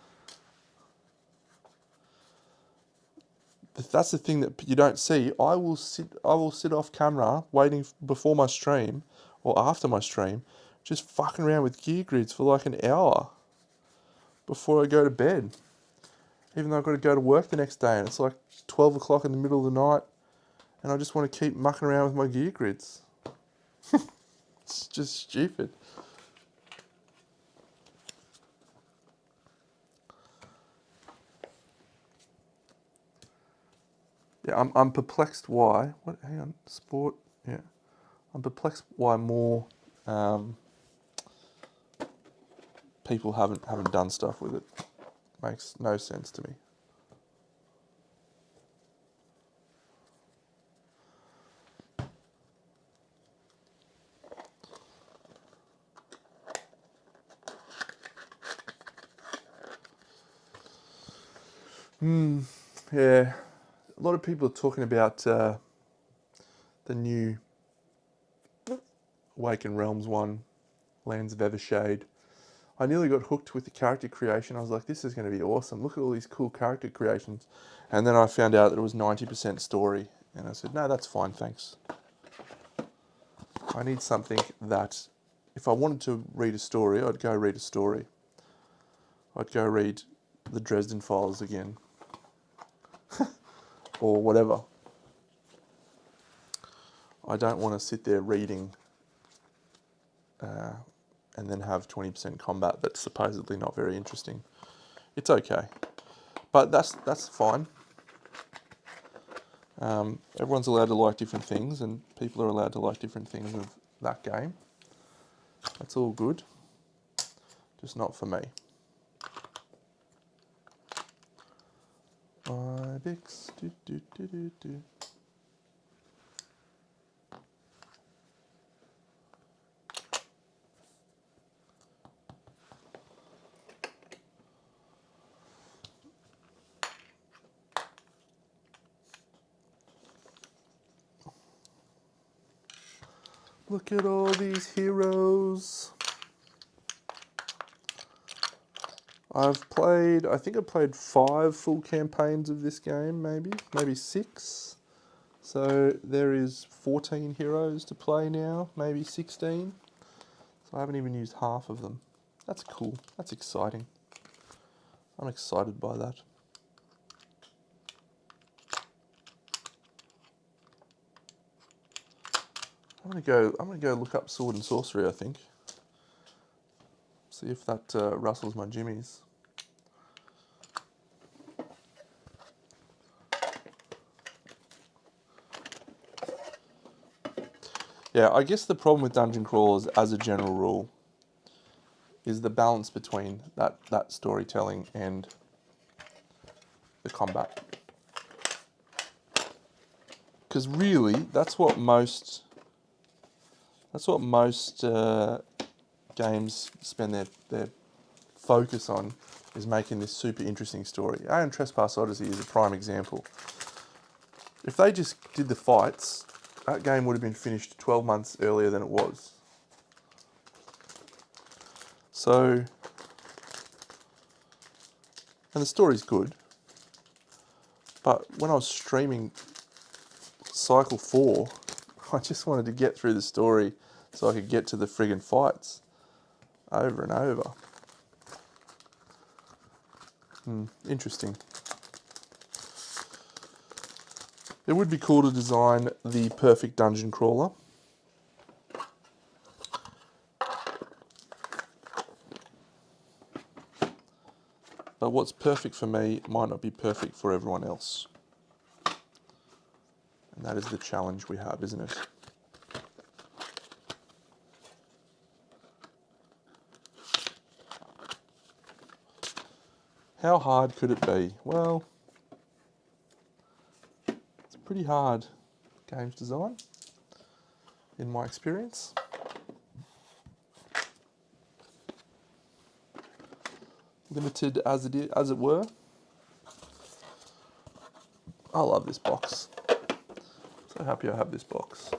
That's the thing that you don't see. I will sit off camera waiting before my stream or after my stream, just fucking around with gear grids for like an hour before I go to bed. Even though I've got to go to work the next day and it's like 12 o'clock in the middle of the night and I just want to keep mucking around with my gear grids. It's just stupid. Yeah, I'm perplexed why. What? Hang on, sport. Yeah, I'm perplexed why more people haven't done stuff with it. Makes no sense to me. Yeah, a lot of people are talking about the new Awakened Realms one, Lands of Evershade. I nearly got hooked with the character creation. I was like, this is going to be awesome. Look at all these cool character creations. And then I found out that it was 90% story. And I said, no, that's fine, thanks. I need something that, if I wanted to read a story, I'd go read a story. I'd go read the Dresden Files again. Or whatever. I don't want to sit there reading and then have 20% combat that's supposedly not very interesting. It's okay. But that's fine. Everyone's allowed to like different things, and people are allowed to like different things of that game. That's all good. Just not for me. Ibix, do do do do do. Look at all these heroes. I think I played 5 full campaigns of this game, maybe 6. So there is 14 heroes to play now, maybe 16. So I haven't even used half of them. That's cool, that's exciting. I'm excited by that. I'm gonna go look up Sword and Sorcery, I think. See if that rustles my jimmies. Yeah, I guess the problem with dungeon crawlers, as a general rule, is the balance between that storytelling and the combat. Because really, that's what most games spend their focus on, is making this super interesting story. Alien Trespass Odyssey is a prime example. If they just did the fights, that game would have been finished 12 months earlier than it was. So, and the story's good, but when I was streaming Cycle 4, I just wanted to get through the story so I could get to the friggin' fights over and over. Interesting. It would be cool to design the perfect dungeon crawler. But what's perfect for me might not be perfect for everyone else. And that is the challenge we have, isn't it? How hard could it be? Well, it's pretty hard games design, in my experience. Limited as it were. I love this box. So happy I have this box.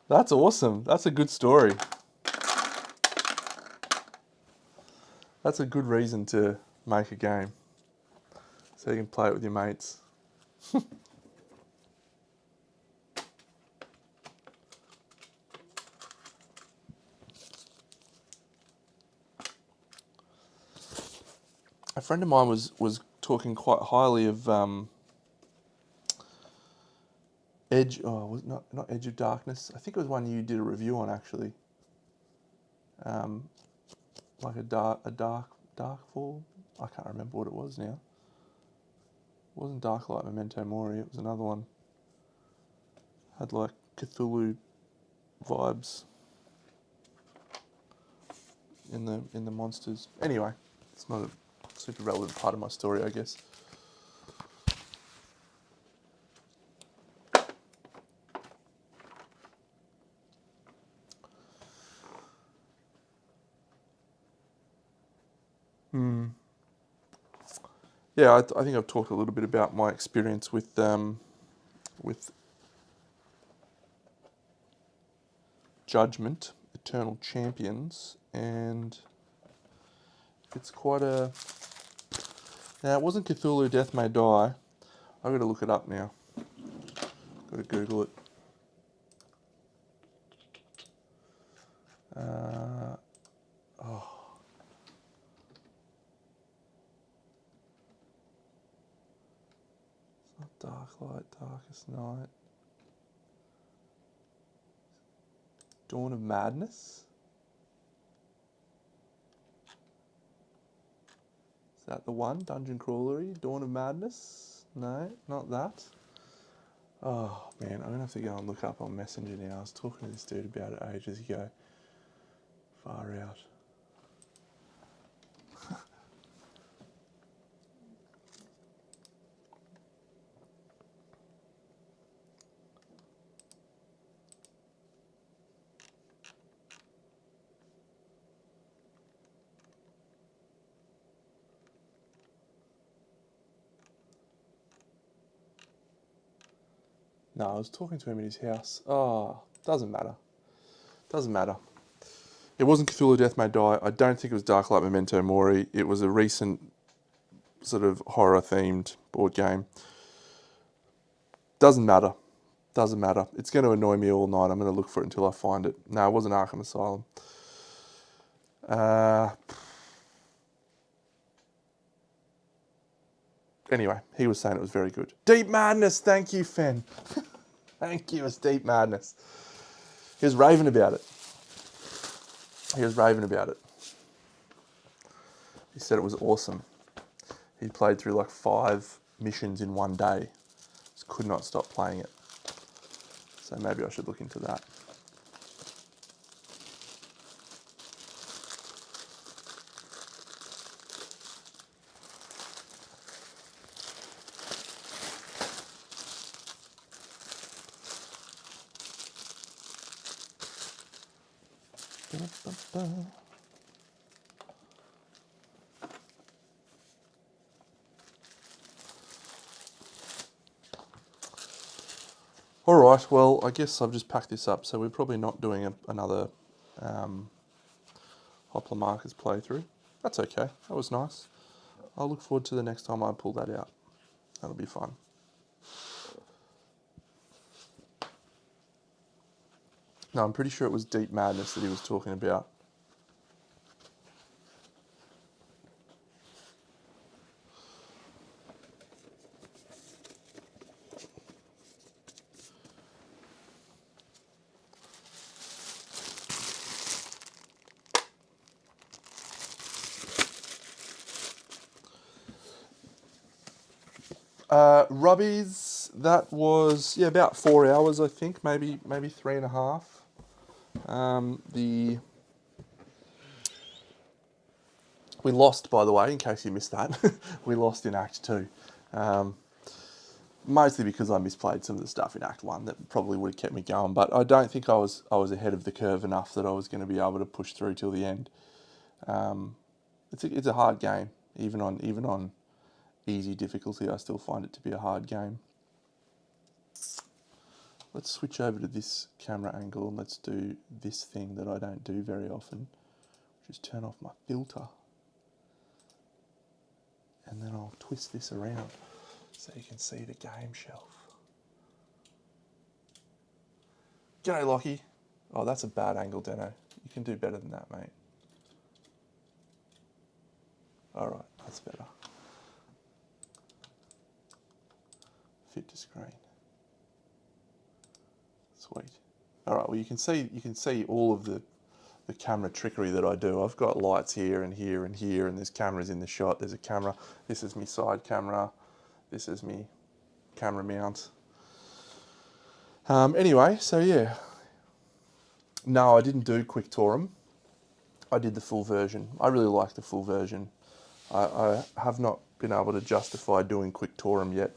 That's awesome. That's a good story. That's a good reason to make a game. So you can play it with your mates. A friend of mine was talking quite highly of Edge. Oh, was it not Edge of Darkness? I think it was one you did a review on actually. Like a dark fall. I can't remember what it was now. It wasn't Darklight Memento Mori. It was another one. Had like Cthulhu vibes in the monsters. Anyway, it's not a super relevant part of my story, I guess. Yeah, I think I've talked a little bit about my experience with Judgment, Eternal Champions, and it's quite a... Now, it wasn't Cthulhu Death May Die. I've got to look it up now. Got to Google it. It's not Darklight, Darkest Night. Dawn of Madness? Is that the one? Dungeon Crawlery? Dawn of Madness? No, not that. Oh man, I'm going to have to go and look up on Messenger now. I was talking to this dude about it ages ago. Far out. No, I was talking to him in his house. Oh, doesn't matter. Doesn't matter. It wasn't Cthulhu Death May Die. I don't think it was Darklight Memento Mori. It was a recent sort of horror-themed board game. Doesn't matter. Doesn't matter. It's going to annoy me all night. I'm going to look for it until I find it. No, it wasn't Arkham Asylum. Anyway, he was saying it was very good. Deep Madness. Thank you, Fen. Thank you. It's Deep Madness. He was raving about it. He was raving about it. He said it was awesome. He played through like 5 missions in one day. Just could not stop playing it. So maybe I should look into that. All right, well, I guess I've just packed this up, so we're probably not doing another Hoplomachus playthrough. That's okay, that was nice. I'll look forward to the next time I pull that out. That'll be fun. No, I'm pretty sure it was Deep Madness that he was talking about. Rubbies, that was, yeah, about 4 hours, I think, maybe 3.5. We lost, by the way, in case you missed that. We lost in Act 2. Mostly because I misplayed some of the stuff in Act 1 that probably would have kept me going, but I don't think I was ahead of the curve enough that I was going to be able to push through till the end. It's a hard game, even on easy difficulty. I still find it to be a hard game. Let's switch over to this camera angle and let's do this thing that I don't do very often, which is turn off my filter. And then I'll twist this around so you can see the game shelf. G'day, Lockie. Oh, that's a bad angle, Deno. You can do better than that, mate. Alright, that's better. Fit to screen. Sweet. Alright, well you can see all of the camera trickery that I do. I've got lights here and here and here, and there's cameras in the shot. There's a camera. This is me side camera. This is me camera mount. Anyway, so yeah. No, I didn't do Quictorum. I did the full version. I really like the full version. I have not been able to justify doing Quictorum yet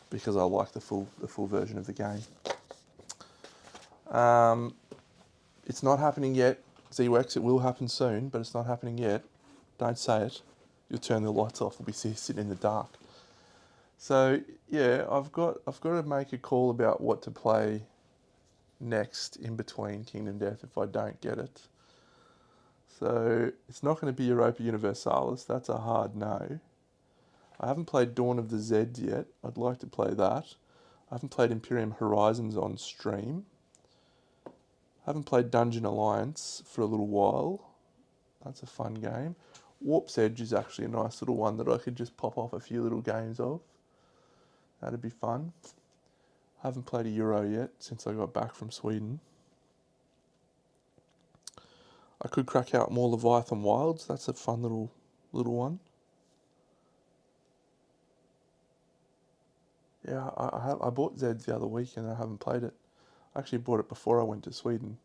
because I like the full version of the game. It's not happening yet, ZWEX. It will happen soon, but it's not happening yet. Don't say it. You'll turn the lights off. We'll be sitting in the dark. So yeah, I've got to make a call about what to play next in between Kingdom Death if I don't get it. So it's not going to be Europa Universalis. That's a hard no. I haven't played Dawn of the Zeds yet. I'd like to play that. I haven't played Imperium Horizons on stream. I haven't played Dungeon Alliance for a little while. That's a fun game. Warp's Edge is actually a nice little one that I could just pop off a few little games of. That'd be fun. I haven't played a Euro yet since I got back from Sweden. I could crack out more Leviathan Wilds. That's a fun little one. Yeah, I bought Zeds the other week and I haven't played it. I actually bought it before I went to Sweden,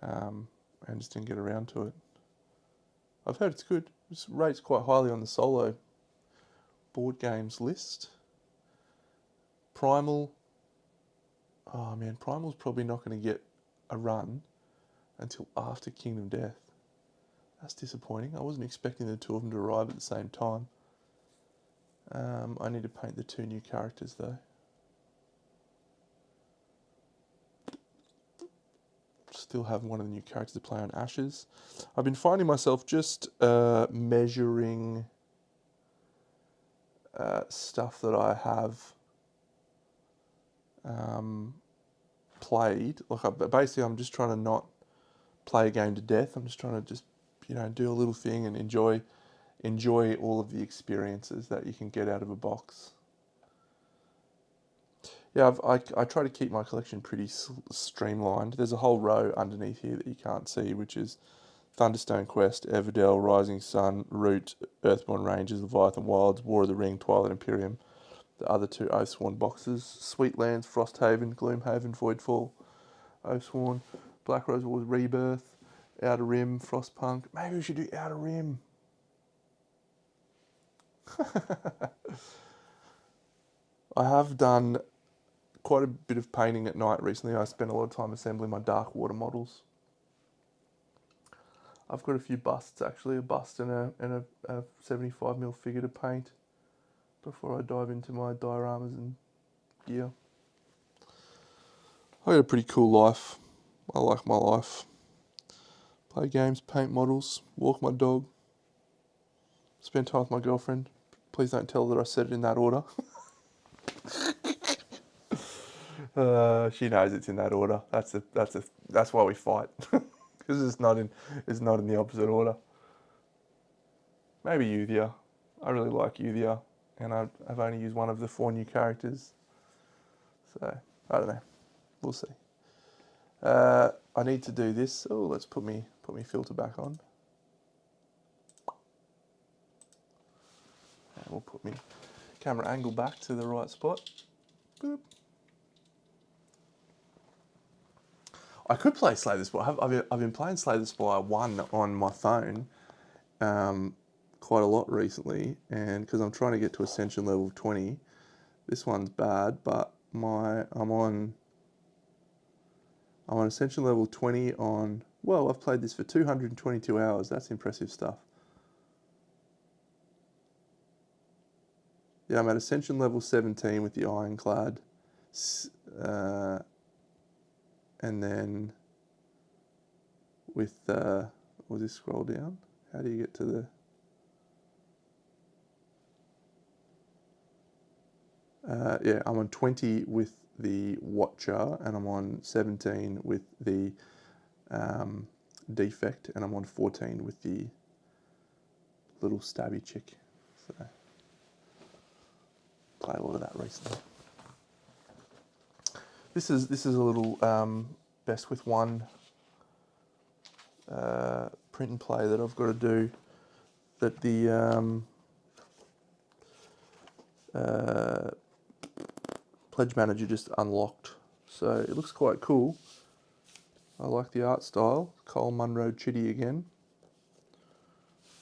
and just didn't get around to it. I've heard it's good. It rates quite highly on the solo board games list. Primal. Oh man, Primal's probably not going to get a run until after Kingdom Death. That's disappointing. I wasn't expecting the two of them to arrive at the same time. I need to paint the 2 new characters though. Still have one of the new characters to play on Ashes. I've been finding myself just measuring stuff that I have played. Like basically, I'm just trying to not play a game to death. I'm just trying to do a little thing and enjoy all of the experiences that you can get out of a box. Yeah, I try to keep my collection pretty streamlined. There's a whole row underneath here that you can't see, which is Thunderstone Quest, Everdell, Rising Sun, Root, Earthborn Rangers, Leviathan Wilds, War of the Ring, Twilight Imperium, the other two Oathsworn boxes. Sweetlands, Frosthaven, Gloomhaven, Voidfall, Oathsworn, Black Rose Wars Rebirth, Outer Rim, Frostpunk. Maybe we should do Outer Rim. I have done quite a bit of painting at night recently. I spent a lot of time assembling my dark water models. I've got a few busts actually, a bust and a 75mm figure to paint before I dive into my dioramas and gear. I got a pretty cool life. I like my life. Play games, paint models, walk my dog, spend time with my girlfriend. Please don't tell her that I said it in that order. She knows it's in that order. That's why we fight. Because it's not in the opposite order. Maybe Euthia. I really like Euthia, and I've only used one of the 4 new characters. So I don't know. We'll see. I need to do this. Oh, let's put me filter back on. And we'll put me camera angle back to the right spot. Boop. I could play Slay the Spire. I've been playing Slay the Spire 1 on my phone quite a lot recently, and because I'm trying to get to Ascension level 20. This one's bad, but I'm on Ascension level 20 on, well, I've played this for 222 hours. That's impressive stuff. Yeah, I'm at Ascension level 17 with the Ironclad. And then with, will this scroll down? How do you get to the... yeah, I'm on 20 with the Watcher, and I'm on 17 with the Defect, and I'm on 14 with the little stabby chick. So, played a lot of that recently. This is a little best with one print and play that I've got to do, that the Pledge Manager just unlocked. So it looks quite cool. I like the art style. Cole Munro Chitty again,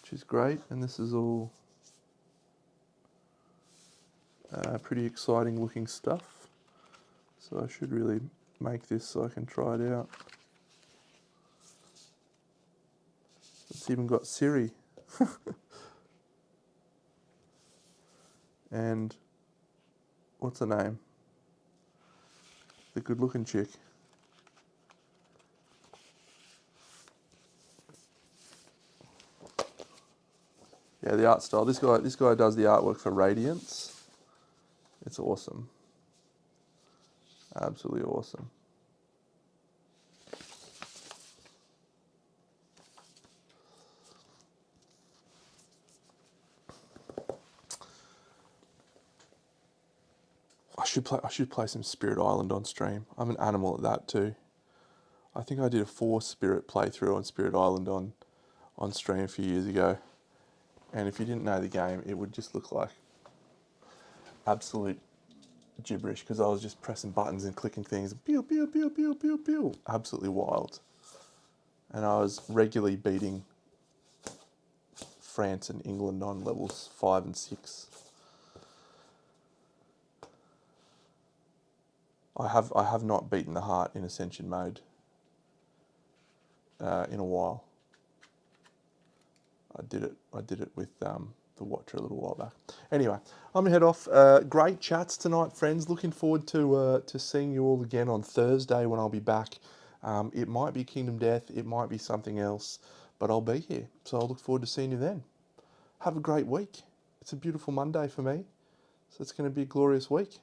which is great. And this is all pretty exciting looking stuff. So I should really make this so I can try it out. It's even got Siri. And what's her name? The good looking chick. Yeah, the art style. This guy does the artwork for Radiance. It's awesome. Absolutely awesome. I should play some Spirit Island on stream. I'm an animal at that too. I think I did a 4 Spirit playthrough on Spirit Island on stream a few years ago. And if you didn't know the game, it would just look like absolute gibberish, because I was just pressing buttons and clicking things. Pew, pew, pew, pew, pew, pew. Absolutely wild. And I was regularly beating France and England on levels 5 and 6. I have not beaten the heart in Ascension mode in a while. I did it with the Watcher a little while back. Anyway, I'm gonna head off. Great chats tonight, friends. Looking forward to seeing you all again on Thursday when I'll be back. It might be Kingdom Death, it might be something else, but I'll be here. So I'll look forward to seeing you then. Have a great week. It's a beautiful Monday for me, so it's going to be a glorious week.